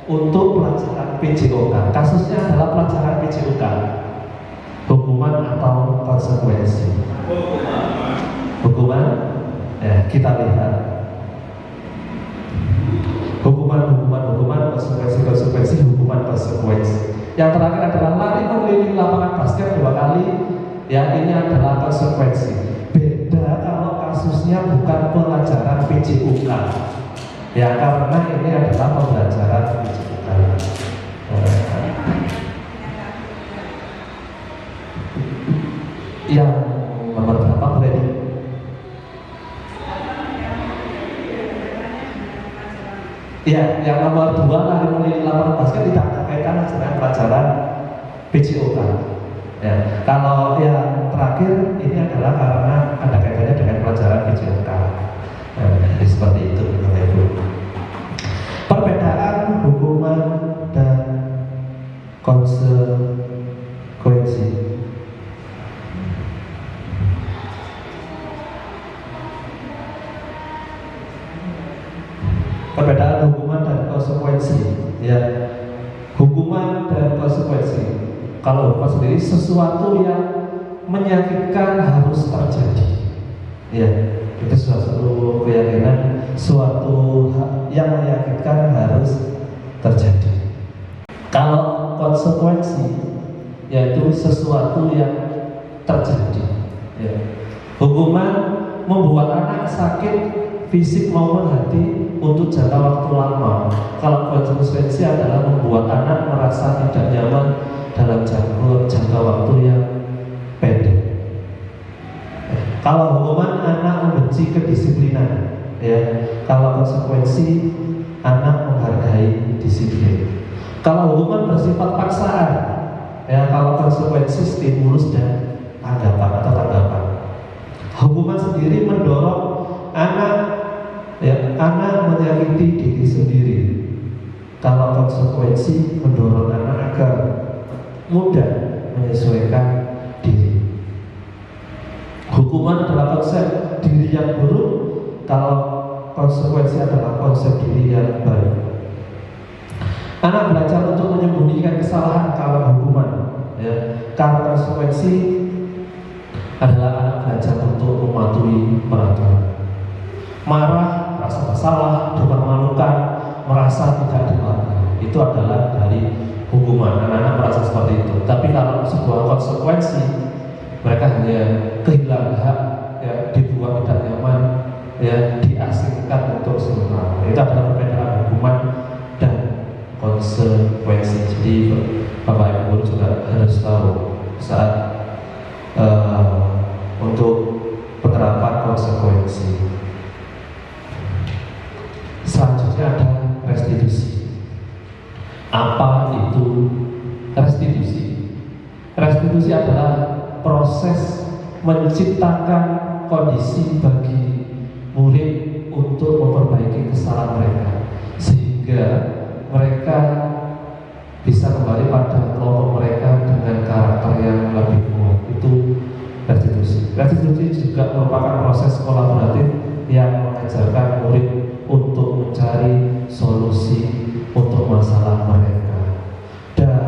untuk pelajaran PJOK. Kasusnya adalah pelajaran PJOK. Hukuman atau konsekuensi? Hukuman. Ya, kita lihat hukuman, konsekuensi, hukuman, konsekuensi. Yang terakhir adalah lari mengelilingi lapangan basket 2 kali. Ya, ini adalah konsekuensi. Beda kalau kasusnya bukan pelajaran PJOK. Ya, karena ini adalah pembelajaran PJOK. Yang nomor berapa berarti? Ya, yang nomor 2 lari mengelilingi lapangan basket tidak ada kaitan dengan pelajaran PJOK. Ya, kalau yang terakhir ini adalah karena ada kaitannya dengan pelajaran PJOK. Jadi seperti itu, Bapak Ibu. Perbedaan hukuman dan konsekuensi. Perbedaan hukuman dan konsekuensi, ya. Hukuman dan konsekuensi. Kalau hukuman sendiri sesuatu yang menyakitkan harus terjadi, ya. Itu suatu keyakinan, suatu yang menyakitkan harus terjadi. Kalau konsekuensi, yaitu sesuatu yang terjadi, ya. Hukuman membuat anak sakit fisik maupun hati untuk jangka waktu lama. Kalau konsekuensi adalah membuat anak merasa tidak nyaman dalam jangka waktu yang pendek. Kalau hukuman, anak membenci kedisiplinan, ya. Kalau konsekuensi, anak menghargai disiplin. Kalau hukuman bersifat paksaan, ya. Kalau konsekuensi stimulus dan tanggapan atau tanggapan. Hukuman sendiri mendorong anak, ya, anak menyakiti diri sendiri. Kalau konsekuensi mendorong anak agar mudah menyesuaikan diri. Hukuman adalah konsep diri yang buruk, kalau konsekuensi adalah konsep diri yang baik. Anak belajar untuk menyembunyikan kesalahan kalau hukuman, ya. Kalau konsekuensi adalah anak belajar untuk mematuhi peraturan. Marah, merasa bersalah, dipermalukan, merasa tidak dihargai, itu adalah dari hukuman. Anak-anak merasa seperti itu. Tapi kalau sebuah konsekuensi, mereka hanya kehilangan hak, ya, dibuat tidak nyaman, ya, diasingkan untuk sementara. Itu adalah perbedaan hukuman dan konsekuensi. Jadi restitusi. Apa itu restitusi? Restitusi adalah proses menciptakan kondisi bagi murid untuk memperbaiki kesalahan mereka, sehingga mereka bisa kembali pada kelompok mereka dengan karakter yang lebih kuat. Itu restitusi. Restitusi juga merupakan proses kolaboratif yang mengajarkan murid untuk mencari solusi untuk masalah mereka dan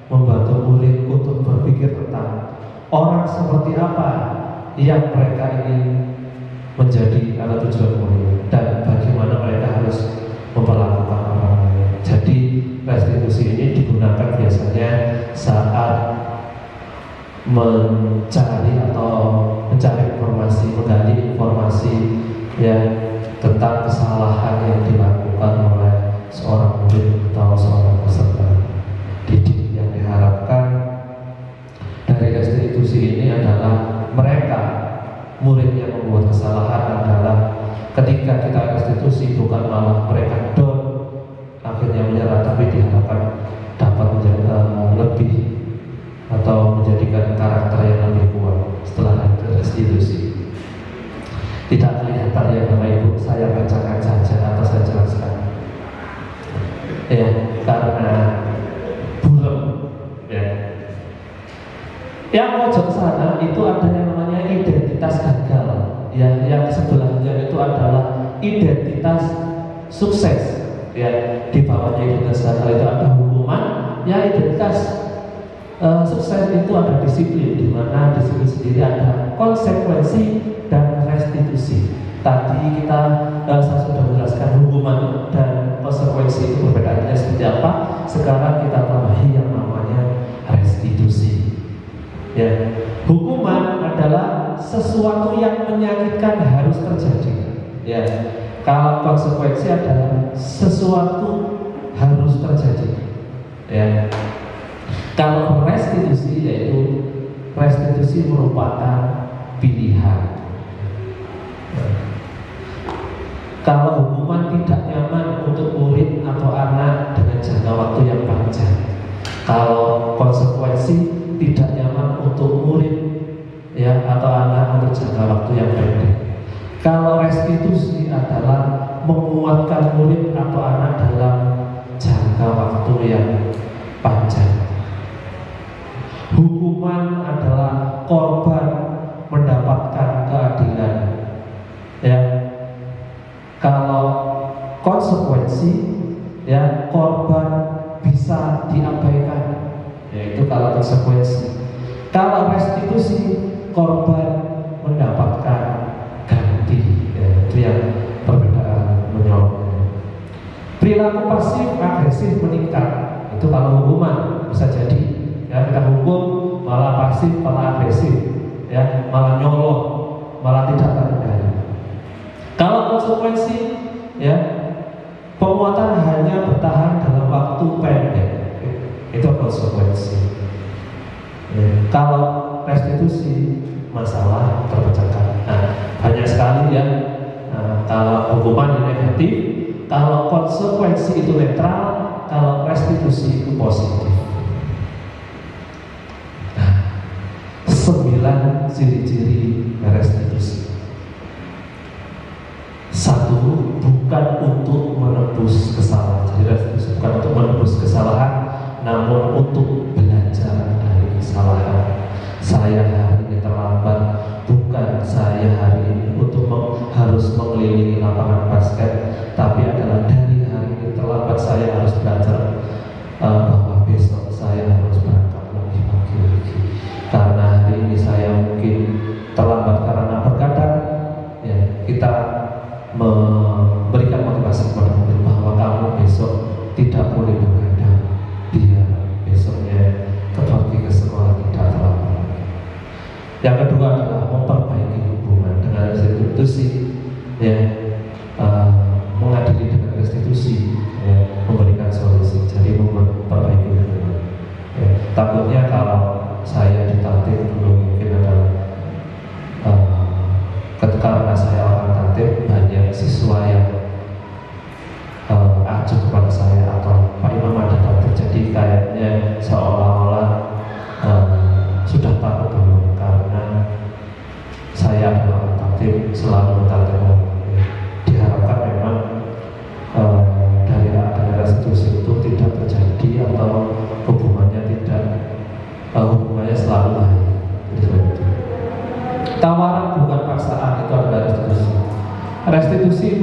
membantu murid untuk berpikir tentang orang seperti apa yang mereka ingin menjadi atau tujuan murid dan bagaimana mereka harus memperlakukan orang lain. Jadi restitusi ini digunakan biasanya saat mencari informasi, menggali informasi yang tentang kesalahan yang dilakukan oleh seorang murid atau seorang peserta didik. Yang diharapkan dari restitusi ini adalah mereka murid yang membuat kesalahan adalah ketika kita restitusi bukan malah mereka down akhirnya menyerah, tapi diharapkan dapat menjadi lebih atau menjadikan karakter yang lebih kuat setelah restitusi. Tidak kelihatan ya Bapak Ibu, saya bacakan saja atau saya jelaskan ya, karena buram ya. Yang pojok sana itu ada yang namanya identitas gagal ya, yang sebelahnya itu adalah identitas sukses ya. Di bawahnya identitas gagal itu ada hukuman ya, identitas sukses itu ada disiplin, di mana disiplin sendiri ada konsekuensi dan restitusi. Tadi saya sudah menjelaskan hukuman dan konsekuensi itu perbedaannya seperti apa. Sekarang kita tambahi yang namanya restitusi. Ya, hukuman adalah sesuatu yang menyakitkan harus terjadi. Ya, kalau konsekuensi adalah sesuatu harus terjadi. Ya. Kalau restitusi yaitu restitusi merupakan pilihan. Kalau hukuman tidak nyaman untuk murid atau anak dengan jangka waktu yang panjang. Kalau konsekuensi tidak nyaman untuk murid ya atau anak untuk jangka waktu yang pendek. Kalau restitusi adalah menguatkan murid atau anak dalam jangka waktu yang panjang. Hukuman adalah korban mendapatkan keadilan ya. Kalau konsekuensi ya, korban bisa diabaikan, yaitu kalau konsekuensi. Kalau restitusi, korban mendapatkan ganti ya, itu yang perbedaan menyorotnya. Perilaku pasif agresif meningkat, itu kalau hukuman bisa jadi ya, kita hukum malah pasif, malah agresif ya, malah nyolong, malah tidak terkendali. Kalau konsekuensi ya, penguatan hanya bertahan dalam waktu pendek, itu konsekuensi ya. Kalau restitusi masalah terpecahkan. Nah, banyak sekali ya. Kalau hukuman yang negatif, kalau konsekuensi itu netral, kalau restitusi itu positif. 9 ciri-ciri restitusi. 1, bukan untuk menebus kesalahan. Jadi restitusi bukan untuk menebus kesalahan, namun untuk belajar dari kesalahan. Saya hari ini terlambat, bukan saya hari ini untuk harus mengelilingi lapangan basket, tapi adalah dari hari ini terlambat saya harus belajar bahwa besok saya harus berangkat lebih pagi lagi. Karena hari ini saya mungkin terlambat karena berkadang ya, kita memberikan motivasi kepada murid bahwa kamu besok tidak boleh berkadang, dia besoknya pergi ke sekolah tidak terlambat. Yang kedua adalah memperbaiki hubungan dengan restitusi ya, mengadili dengan restitusi ya, memberikan solusi, jadi memperbaiki hubungan ya. Takutnya kalau saya ditatip dulu mungkin adalah karena saya orang tatip, banyak siswa yang acuh jadi kayaknya seolah-olah sudah takut dulu karena saya adalah orang takdir, selalu takdir. Diharapkan memang dari adanya restitusi itu tidak terjadi atau hubungannya selalu baik. Jadi tawaran bukan paksaan itu adalah restitusi. Restitusi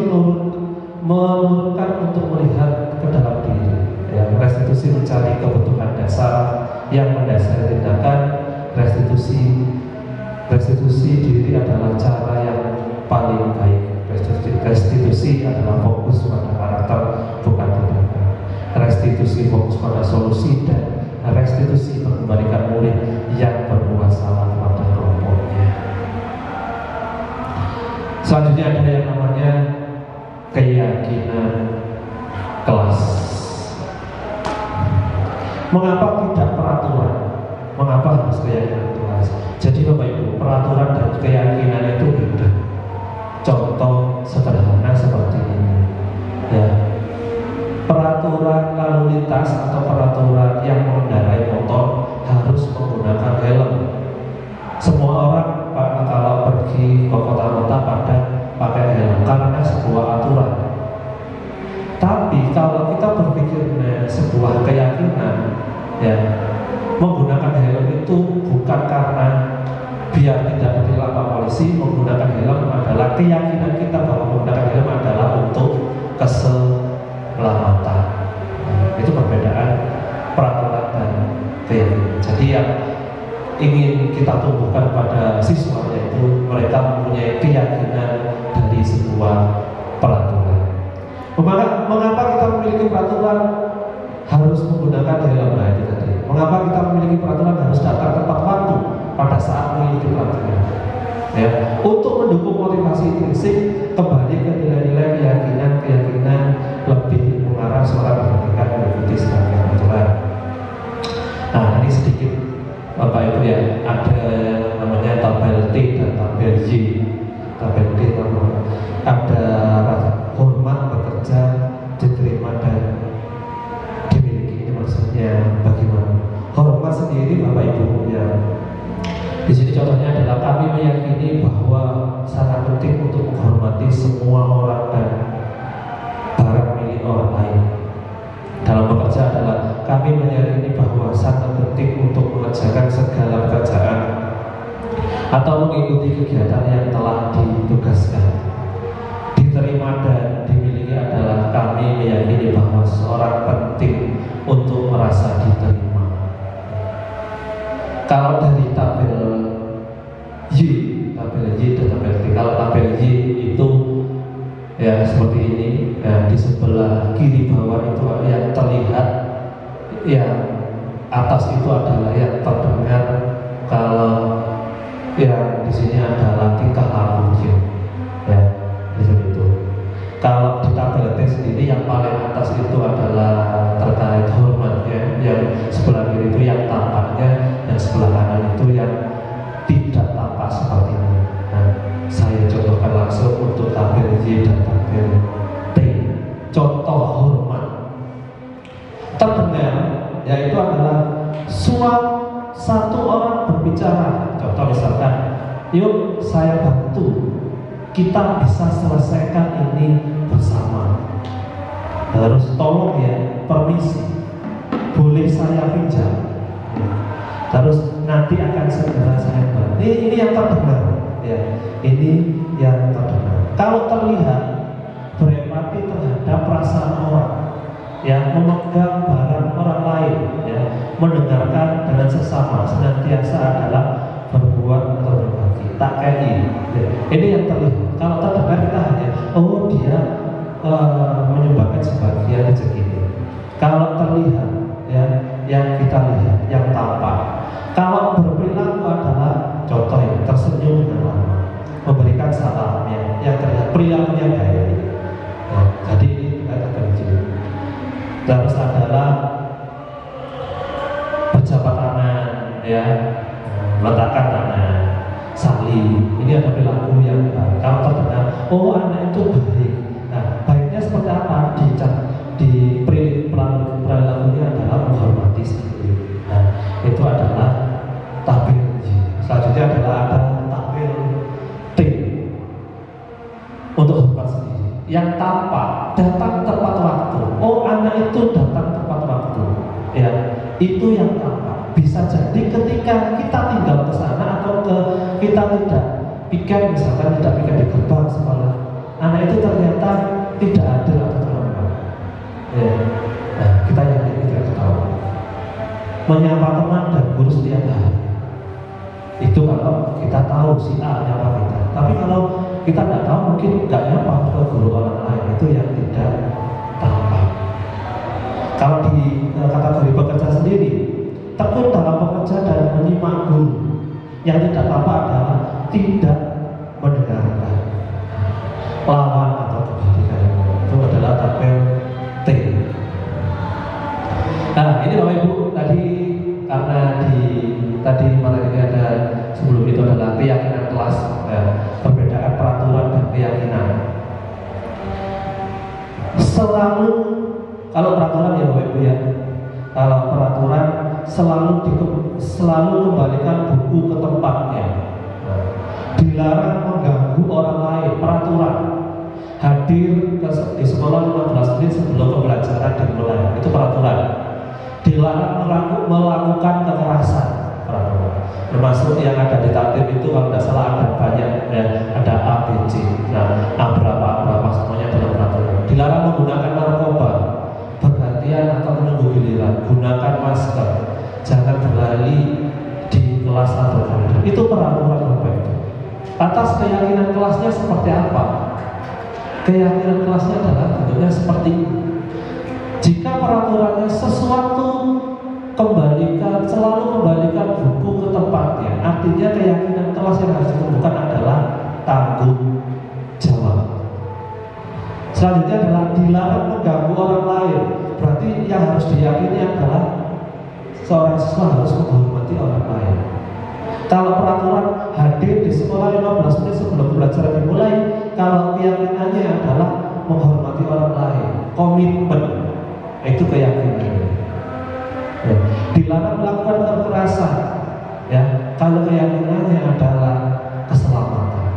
menurunkan untuk melihat ke dalam diri. Ya, restitusi mencari kebutuhan dasar yang mendasari tindakan. Restitusi diri adalah cara yang paling baik. Restitusi adalah fokus pada karakter, bukan tindakan. Restitusi fokus pada solusi, dan restitusi mengembalikan murid yang berbuat salah pada kelompoknya. Selanjutnya ada yang namanya keyakinan kelas. Mengapa tidak peraturan? Mengapa harus keyakinan kelas? Jadi Bapak Ibu, peraturan dan keyakinan itu beda. Contoh sederhana seperti ini, ya. Peraturan lalu lintas atau peraturan yang mengendarai motor harus menggunakan helm. Semua orang kalau pergi ke kota-kota pada pakai helm karena sebuah aturan. Tapi kalau kita berpikirnya sebuah keyakinan, ya, menggunakan helm itu bukan karena biar tidak ditilang polisi. Menggunakan helm adalah keyakinan kita bahwa menggunakan helm adalah untuk keselamatan. Itu perbedaan peraturan dan keyakinan. Jadi yang ingin kita tumbuhkan pada siswa yaitu mereka mempunyai keyakinan dari sebuah peraturan. Mengapa kita memiliki peraturan harus menggunakan helm? Nah, itu tadi. Mengapa kita memiliki peraturan harus datang tepat waktu pada saat memiliki peraturan? Ya, untuk mendukung motivasi intrinsik, kembali ke nilai-nilai keyakinan lebih mengarah seorang dibandingkan mengikuti sebagian peraturan. Nah, ini sedikit Bapak Ibu ya, ada namanya tabel T dan tabel Y. Tabel T ada hormat, bekerja, diterima dan dimiliki. Ini maksudnya bagaimana? Hormat sendiri Bapak Ibu ya. Di sini contohnya adalah kami meyakini bahwa sangat penting untuk menghormati semua orang dan barang milik orang lain. Dalam bekerja adalah kami meyakini bahwa sangat penting untuk mengerjakan segala pekerjaan atau mengikuti kegiatan yang telah ditugaskan. Diterima dan dimiliki adalah kami meyakini bahwa seorang penting untuk merasa diterima. Kalau dari tabel Y dan tabel T, kalau tabel Y itu ya seperti ini, ya, di sebelah kiri bawah itu yang terlihat, yang atas itu adalah yang terdengar. Kalau yang di sini adalah tingkah laku, ya, seperti itu. Kalau di tabel T sendiri yang paling atas itu adalah terkait hormatnya, yang sebelah kiri itu yang tampaknya, yang sebelah kanan itu yang tidak tampak seperti ini. Nah, saya contohkan langsung untuk tabel Y dan tabel T. Contoh hormat terdengar yaitu adalah satu orang berbicara. Contoh misalkan, yuk saya bantu, kita bisa selesaikan ini bersama. Harus tolong ya, permisi, boleh saya pinjam? Terus nanti akan segera saya bantu. Ini yang terdengar, ya. Ini yang terdengar. Kalau terlihat berempati terhadap perasaan orang, ya, memegang barang orang lain, ya, mendengarkan dengan sesama, senantiasa adalah berbuat atau berbagi. Tak kayak ini. Ya. Ini yang terlihat. Kalau terdengar kita hanya, oh dia menyumbangkan sebagian rezeki. Kalau terlihat, ya, yang kita lihat, yang tampak. Kalau berperilaku adalah contoh yang tersenyum dengan lama, memberikan salamnya, yang terlihat perilakunya baik. Ya, jadi ini kita terjadi. Terus adalah berjabat tangan, ya, meletakkan tangan, saling. Ini ada perilaku yang baik. Kalau terdengar, oh anak itu baik. Nah, baiknya seperti apa? Di perilakunya adalah Itu yang tampak. Bisa jadi ketika kita tinggal ke sana atau kita tidak piket, misalkan tidak piket di gerbang sekolah, anak itu ternyata tidak adil atau terlambat. Ya. Nah, kita yang tidak ketahui. Menyapa teman dan guru setiap hari. Itu kalau kita tahu si A nyapa kita. Tapi kalau kita tidak tahu, mungkin nggak nyapa ke guru orang lain, itu yang tidak tampak. Kalau di kategori bekerja sendiri, tekun dalam bekerja dan menyimak guru. Yang tidak tampak adalah tidak mendengarkan. Lawan atau kebalikan itu adalah tabel T. Nah, ini Bapak Ibu tadi karena tadi materi ada sebelum itu adalah keyakinan kelas, perbedaan peraturan dan keyakinan. Selalu kalau peraturan ya Bapak Ibu ya, kalau peraturan selalu kembalikan buku ke tempatnya. Dilarang mengganggu orang lain. Peraturan hadir di sekolah 15 menit sebelum pembelajaran dimulai, itu peraturan. Dilarang melakukan kekerasan, peraturan. Termasuk yang ada di tatib itu kalau tidak salah ada banyak ya, ada A, B, C. Nah, A berapa semuanya dalam peraturan. Dilarang menggunakan narkoba, bergantian atau menunggu giliran, gunakan masker, jangan berlari di kelas atau koridor. Itu peraturan Bapak Ibu. Atas keyakinan kelasnya seperti apa? Keyakinan kelasnya adalah bentuknya seperti ini. Jika peraturannya sesuatu selalu kembalikan buku ke tempatnya, artinya keyakinan kelas yang harus ditemukan adalah tanggung jawab. Selanjutnya adalah dilarang mengganggu orang lain. Berarti yang harus diyakini adalah seorang siswa harus menghormati orang lain. Kalau peraturan hadir di sekolah 15 menit sebelum pembelajaran dimulai, kalau keyakinannya adalah menghormati orang lain, komitmen, itu keyakinan. Ya. Dilarang melakukan kekerasan, ya, kalau keyakinannya adalah keselamatan.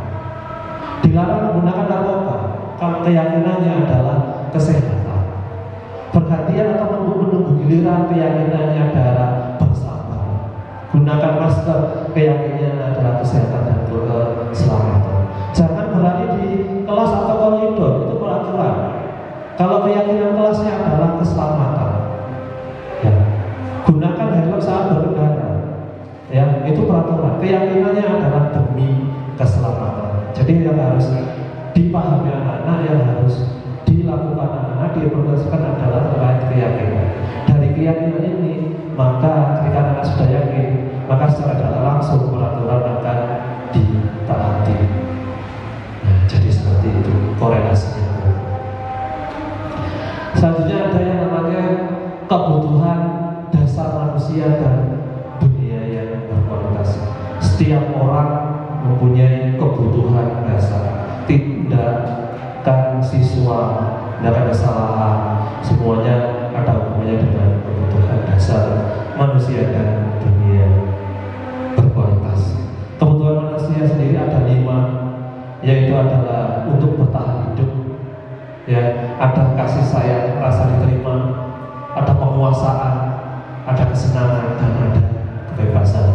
Dilarang menggunakan narkoba, kalau keyakinannya adalah kesehatan. Bergantian atau menunggu giliran, keyakinannya adalah bersabar. Gunakan masker, keyakinannya adalah kesehatan dan keselamatan. Jangan berlari di kelas atau koridor, itu peraturan. Kalau keyakinan kelasnya adalah keselamatan, ya. Gunakan helm saat berkendara, ya, itu peraturan. Keyakinannya adalah demi keselamatan. Jadi yang harus dipahami anak-anak, yang harus dilakukan anak-anak, diperhatikan adalah terkait keyakinan. Dari keyakinan ini, maka ketika anak sudah yakin, maka secara tidak langsung peraturan akan ditaati. Nah, jadi seperti itu korelasinya. Selanjutnya ada yang namanya kebutuhan dasar manusia dan dunia yang berkualitas. Setiap orang mempunyai kebutuhan dasar. Tindakan siswa, tindakan kesalahan, semuanya ada hubungannya dengan kebutuhan dasar manusia dan dunia berkualitas. Kebutuhan manusia sendiri ada 5, yaitu adalah untuk bertahan hidup, ya, ada kasih sayang, rasa diterima, ada penguasaan, ada kesenangan, dan ada kebebasan.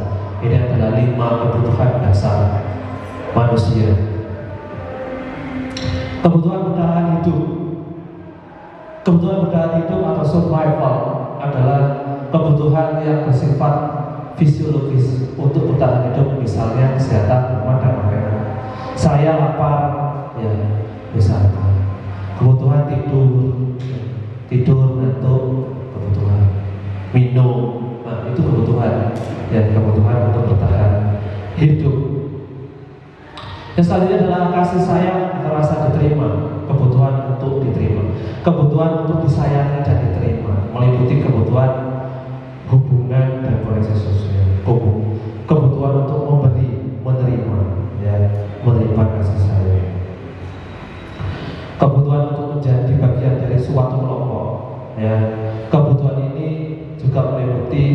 Ini adalah 5 kebutuhan dasar manusia. Kebutuhan bertahan hidup. Kebutuhan bertahan hidup atau survival adalah kebutuhan yang bersifat fisiologis untuk bertahan hidup, misalnya kesehatan, rumah, dan makanan. Saya lapar, ya, misalkan. Kebutuhan tidur, ngantuk, kebutuhan minum, nah, itu kebutuhan, ya, kebutuhan untuk bertahan hidup. Yang selanjutnya adalah kasih sayang atau rasa diterima, kebutuhan untuk diterima, kebutuhan untuk disayangi dan diterima, meliputi kebutuhan hubungan dan koneksi sosial, kebutuhan untuk memberi, menerima, ya, menerima kasih sayang, kebutuhan untuk menjadi bagian dari suatu kelompok, ya. Kebutuhan ini juga meliputi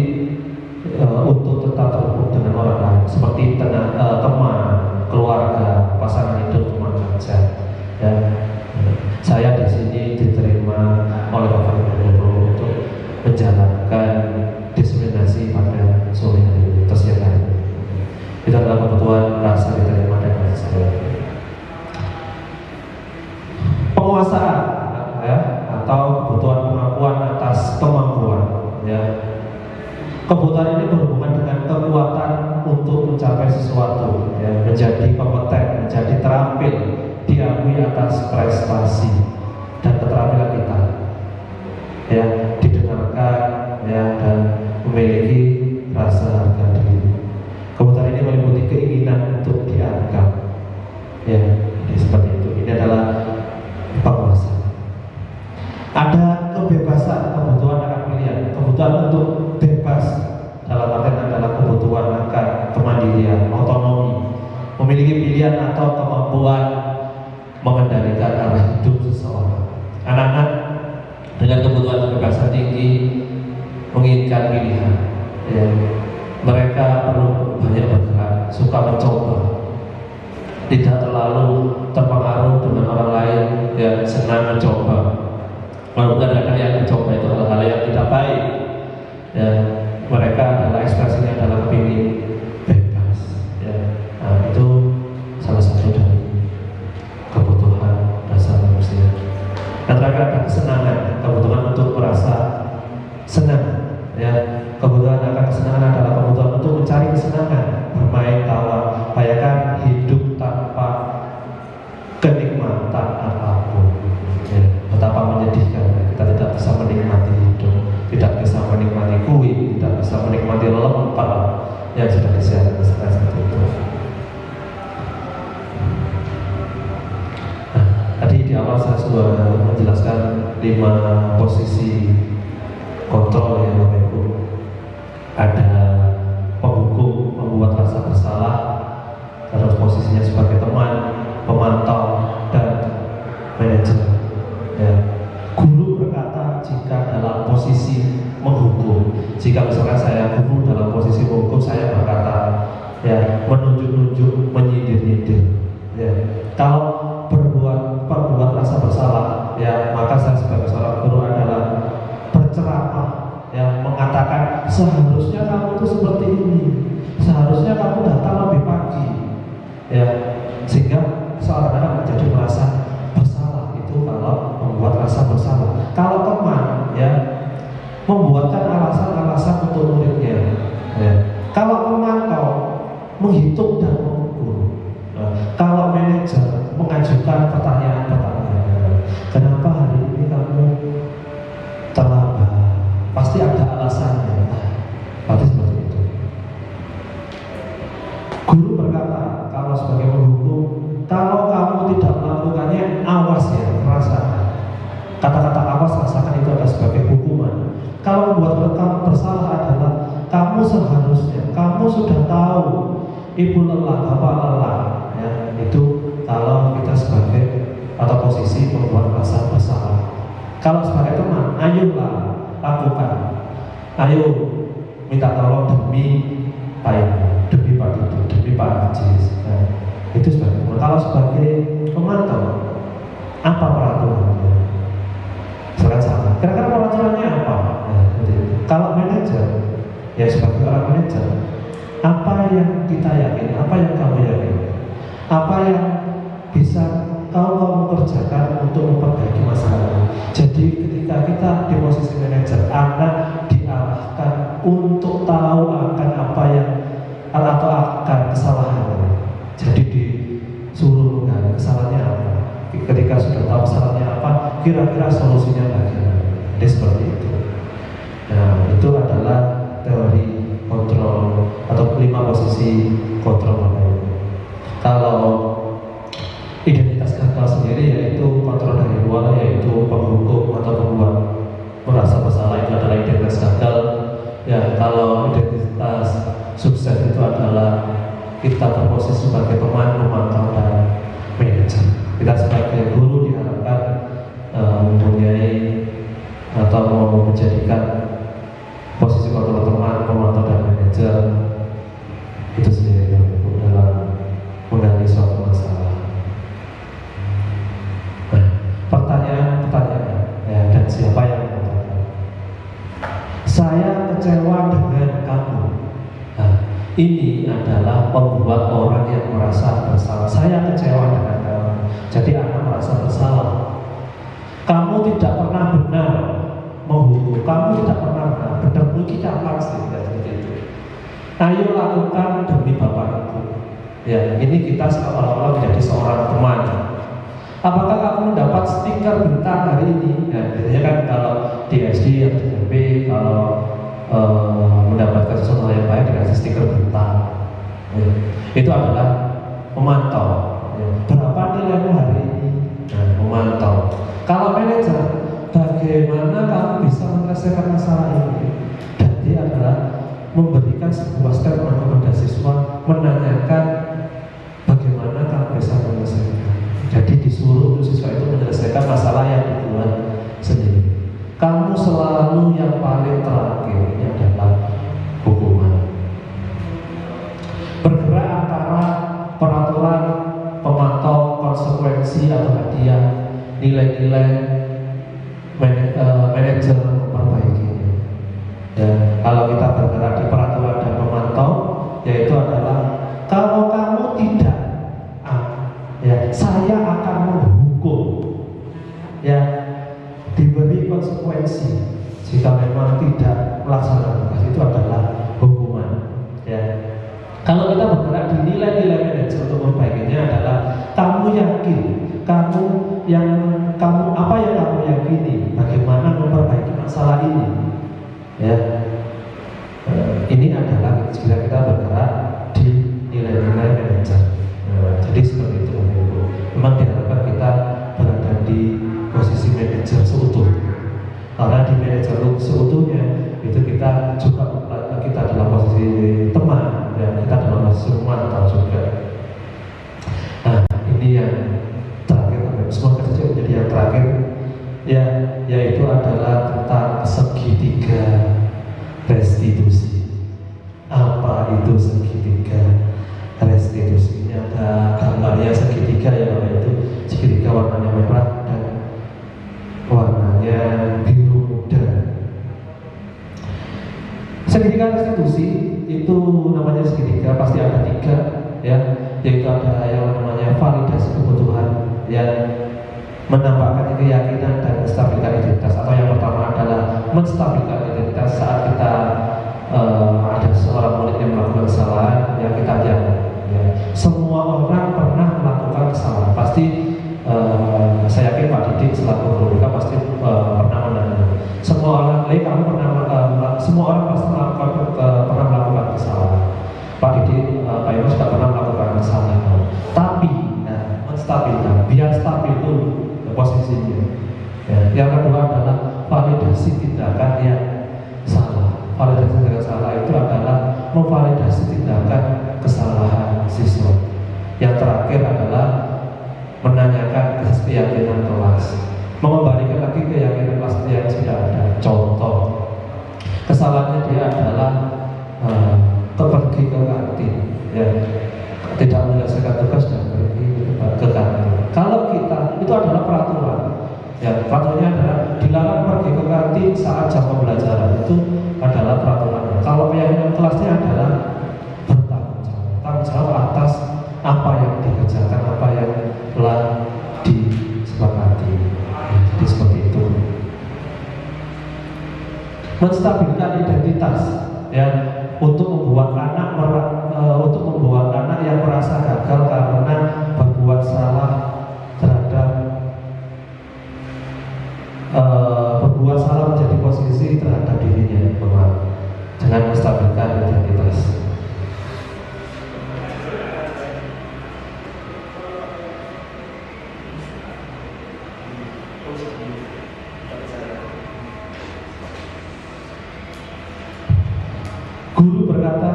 untuk tetap terhubung dengan orang lain, seperti teman, keluarga, pasangan hidup, teman kerja, ya. Saya di sini diterima oleh Bapak Ibu Guru untuk menjalankan saya. Penguasaan ya, atau kebutuhan pengakuan atas kemampuan ya. Kebutuhan ini berhubungan dengan kekuatan untuk mencapai sesuatu ya, menjadi kompeten, menjadi terampil, diakui atas prestasi dan keterampilan kita ya, didengarkan ya, dan memiliki rasa harga diri. Kebutuhan ini meliputi keinginan untuk dianggap ya, jadi seperti itu. Ini adalah penguasa. Ada kebebasan, kebutuhan akan pilihan, kebutuhan untuk bebas dalam artian adalah kebutuhan akan kemandirian, otonomi, memiliki pilihan atau kemampuan mengendalikan arah hidup seseorang. Anak-anak dengan kebutuhan kebebasan tinggi menginginkan pilihan ya. Mereka perlu banyak bergerak, suka mencoba, tidak terlalu terpengaruh dengan orang lain ya, senang mencoba. Walaupun kadang-kadang yang dicoba itu hal-hal yang tidak baik ya, mereka adalah ekspresinya adalah kepingin bebas ya. Nah, itu salah satu dari kebutuhan dasar manusia. Dan terakhir ada kesenangan, kebutuhan untuk merasa senang ya. Kebutuhan akan kesenangan adalah kebutuhan untuk mencari kesenangan, bermain tawa. Bayangkan hidup tanpa kenikmatan apapun ya, betapa menyedihkan. Kita tidak bisa menikmati hidup, tidak bisa menikmati kuih, tidak bisa menikmati lemper yang sudah disiapkan seperti itu. Nah, tadi di awal saya sudah menjelaskan 5 posisi kontrol ya Bapak Ibu. Ada penghukum, membuat rasa bersalah, terus posisinya sebagai teman, pemantau, dan manajer ya. Guru berkata jika dalam posisi menghukum. Jika misalkan saya guru dalam posisi menghukum, saya berkata ya, menunjuk-nunjuk, menyindir-nyindir ya. Kalau berbuat rasa bersalah ya, maka saya sebagai seorang guru adalah berceramah ya, mengatakan seharusnya kamu itu seperti ini, seharusnya kamu datang lebih pagi ya, sehingga seorang anak menjadi merasa bersalah. Itu kalau membuat rasa bersalah. Kalau teman ya, membuatkan alasan-alasan untuk muridnya ya. Kalau pemantau, menghitung dan mengukur. Nah, kalau manajer, mengajukan pertanyaan-pertanyaan. Kenapa hari ini kamu terlambat? Pasti ada alasannya. Pasti seperti itu. Guru berkata, kalau sebagai penghukum, kalau kamu tidak melakukannya, awas ya, rasakan. Kata-kata awas, rasakan itu adalah sebagai hukuman. Kalau membuat kamu bersalah adalah kamu seharusnya, kamu sudah tahu ibu lelah, bapak lelah ya. Itu kalau kita sebagai atau posisi membuat rasa bersalah. Kalau sebagai teman, ayolah lakukan, ayo minta tolong demi Pak Ibu, demi Pak Dudu, demi Pak Ajis. Nah, itu sebagai teman. Kalau sebagai pemantau, apa peraturannya? Misalkan salah, kira-kira peraturannya apa? Nah, kalau manajer, ya sebagai orang manajer, apa yang kita yakini, apa yang kamu yakini, apa yang bisa kamu kerjakan untuk memperbaiki masalah. Jadi ketika kita di posisi manajer, anak diarahkan untuk tahu akan apa yang atau akan kesalahannya. Jadi disuruh menggali kesalahannya apa. Ketika sudah tahu kesalahannya apa, kira-kira solusinya bagaimana. Jadi seperti itu. Nah, itu adalah teori kontrol atau 5 posisi kontrol. Kalau identitas gagal sendiri yaitu kontrol dari luar, yaitu penghukum atau pembuat merasa bersalah, itu adalah identitas gagal ya. Kalau identitas sukses itu adalah kita berposisi sebagai teman, pemantau, dan manajer. Kita sebagai guru diharapkan mempunyai atau menjadikan posisi kontrol teman, pemantau, dan manajer itu sendiri dalam menggali suatu masalah. Pertanyaan ya, dan siapa yang mengatakan saya kecewa dengan kamu. Nah, ini adalah membuat orang yang merasa bersalah saya kecewa dengan kamu, jadi anak merasa bersalah. Kamu tidak pernah benar menghukum, kamu tidak pernah benar kita apa sih, seperti itu. Ayo lakukan demi Bapak Ibu. Ya, ini kita seolah-olah menjadi seorang teman. Apakah kamu mendapat stiker bintang hari ini? Ya, biasanya kan kalau di SD atau di SMP, kalau mendapatkan sesuatu yang baik dikasih stiker bintang. Ya, itu adalah memantau. Ya, berapa nilaimu hari ini? Nah, memantau. Kalau manajer, bagaimana kamu bisa menyelesaikan masalah ini? Dan dia adalah memberikan sebuah statement kepada siswa, menanyakan bagaimana kamu bisa menyelesaikan. Jadi disuruh untuk siswa itu menyelesaikan masalah yang dibuat sendiri. Kamu selalu yang paling terakhir, ini adalah hukuman. Bergerak antara peraturan pemantau konsekuensi atau hadiah, nilai-nilai manajer memperbaikinya. Dan kalau kita bergerak di peraturan dan pemantau, yaitu adalah kalau kamu tidak, ya saya akan menghukum, ya diberi konsekuensi jika memang tidak melaksanakan, itu adalah hukuman. Ya, kalau kita bergerak di nilai-nilai manajer untuk memperbaikinya adalah kamu yakin, apa yang kamu yakini, bagaimana memperbaiki masalah ini. Ya, ini adalah jika kita bergerak di nilai-nilai manajer. Jadi seperti itu, Ibu. Memang diharapkan kita berada di posisi manajer seutuhnya. Karena di manajer seutuhnya itu kita juga dalam posisi teman, dan kita dalam posisi mantau juga. Nah, ini yang terakhir, semoga saja menjadi yang terakhir, ya, yaitu adalah tentang segitiga restitusi. Apa itu segitiga restitusi? Ini ada gambarnya segitiga, ya Bapak, itu segitiga warnanya merah dan warnanya biru muda. Segitiga restitusi itu namanya segitiga, pasti ada tiga, ya, yaitu ada yang namanya validasi kebutuhan, yang menambahkan keyakinan dan menstabilkan identitas. Atau yang pertama adalah menstabilkan identitas saat kita ada seorang murid yang melakukan kesalahan, yang kita jaga. Ya, semua orang pernah melakukan kesalahan. Pasti saya yakin Pak Didik selaku guru kita pasti pernah menangani. Semua orang, kamu pernah, semua orang pasti pernah melakukan kesalahan. Pak Didik, Pak Yunus juga pernah melakukan kesalahan. Tapi, menstabilkan, biar stabil dulu posisinya. Ya, yang kedua adalah validasi tindakan yang salah. Validasi tindakan salah itu adalah memvalidasi tindakan kesalahan siswa. Yang terakhir adalah menanyakan keyakinan kelas, mengembalikan lagi keyakinan kelas yang sudah ada. Contoh kesalahannya dia adalah pergi ke kantin, ya, tidak menyelesaikan tugas dan pergi ke kantin. Kalau kita, itu adalah peraturan, ya, peraturannya adalah dilarang pergi ke kantin saat jam pembelajaran, itu adalah peraturan. Kalau keyakinan kelasnya adalah bertanggung jawab atas apa yang dikerjakan, apa yang telah disepakati. Jadi seperti itu. Menstabilkan identitas, ya, untuk membuat anak yang merasa gagal karena berbuat salah menjadi posisi terhadap dirinya. Jangan menstabilkan identitas. Guru berkata,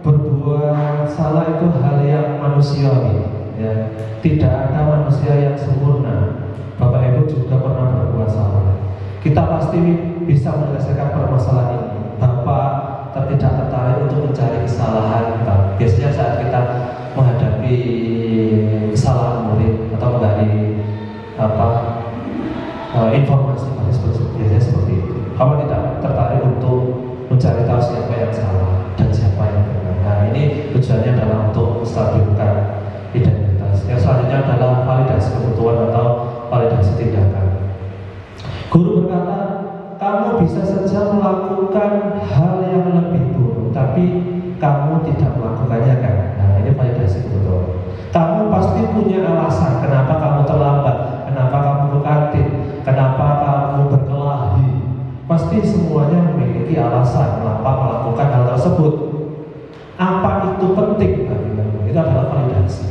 berbuat salah itu hal yang manusiawi, ya. Tidak ada manusia yang sempurna. Bapak Ibu juga pernah berbuat salah. Kita pasti bisa menyelesaikan permasalahan ini. Bapak tidak tertarik untuk mencari kesalahan kita. Biasanya saat kita menghadapi kesalahan murid atau menggali informasi, biasanya seperti itu. Bapak tidak tertarik untuk mencari tahu siapa yang salah dan siapa yang benar. Nah, ini tujuannya adalah untuk menstabilkan identitas. berkata, kamu bisa saja melakukan hal yang lebih buruk, tapi kamu tidak melakukannya kan? Nah, ini validasi betul. Kamu pasti punya alasan kenapa kamu terlambat, kenapa kamu berkantin, kenapa kamu berkelahi. Pasti semuanya memiliki alasan kenapa melakukan hal tersebut. Apa itu penting bagi kamu? Itu adalah validasi.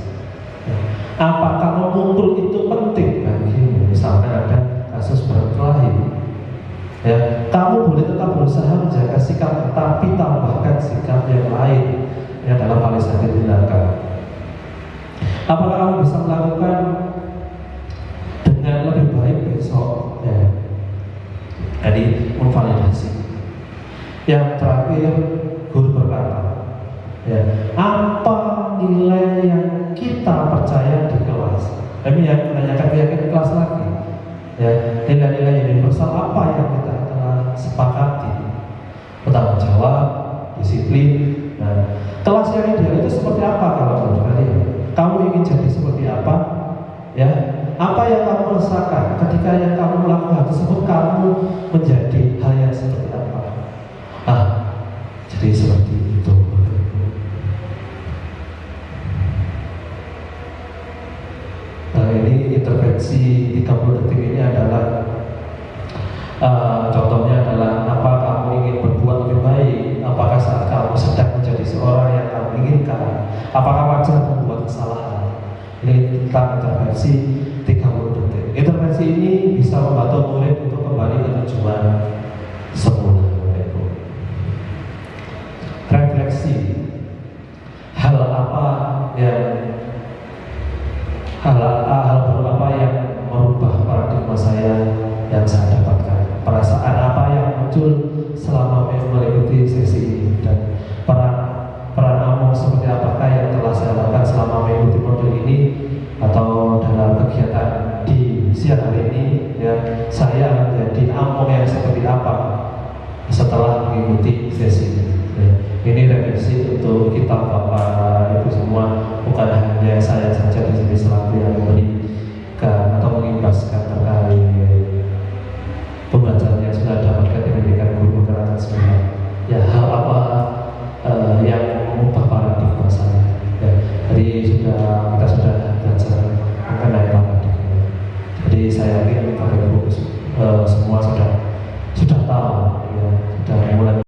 Apakah memukul itu penting bagimu? Misalkan ada kasus berkelahi, ya, kamu boleh tetap berusaha menjaga sikap, tapi tambahkan sikap yang lain. Ini adalah validasi tindakan. Apakah kamu bisa melakukan dengan lebih baik besok? Ya. Jadi memvalidasi. Yang terakhir, guru berkata, ya, apa nilai yang kita percaya di kelas? Kami yang menanyakan keyakinan di kelas lagi. Ya, nilai-nilai universal apa yang kita telah sepakati? Bertanggung jawab, disiplin. Nah, kelas yang ideal itu seperti apa kalau menurut kalian? Kamu ingin jadi seperti apa? Ya, apa yang kamu rasakan ketika yang kamu melakukan tersebut, kamu menjadi hal yang seperti apa? Jadi seperti itu. Nah, ini intervensi 30 detik ini adalah contohnya adalah apa kamu ingin berbuat lebih baik, apakah saat kamu sedang menjadi seorang yang kamu inginkan, apakah wajar membuat kesalahan. Ini tentang intervensi 30 detik. Intervensi ini bisa membantu murid untuk kembali ke tujuan semula. Refleksi, hal baru apa yang merubah paradigma saya yang saya dapatkan, perasaan apa yang muncul selama mengikuti sesi ini, dan peran Among seperti apakah yang telah saya lakukan selama mengikuti modul ini atau dalam kegiatan di siang hari ini. Ya, saya menjadi Among yang seperti apa setelah mengikuti sesi ini. Ya, ini refleksi untuk kita Bapak Ibu semua, bukan hanya saya saja di sini selaku yang memberi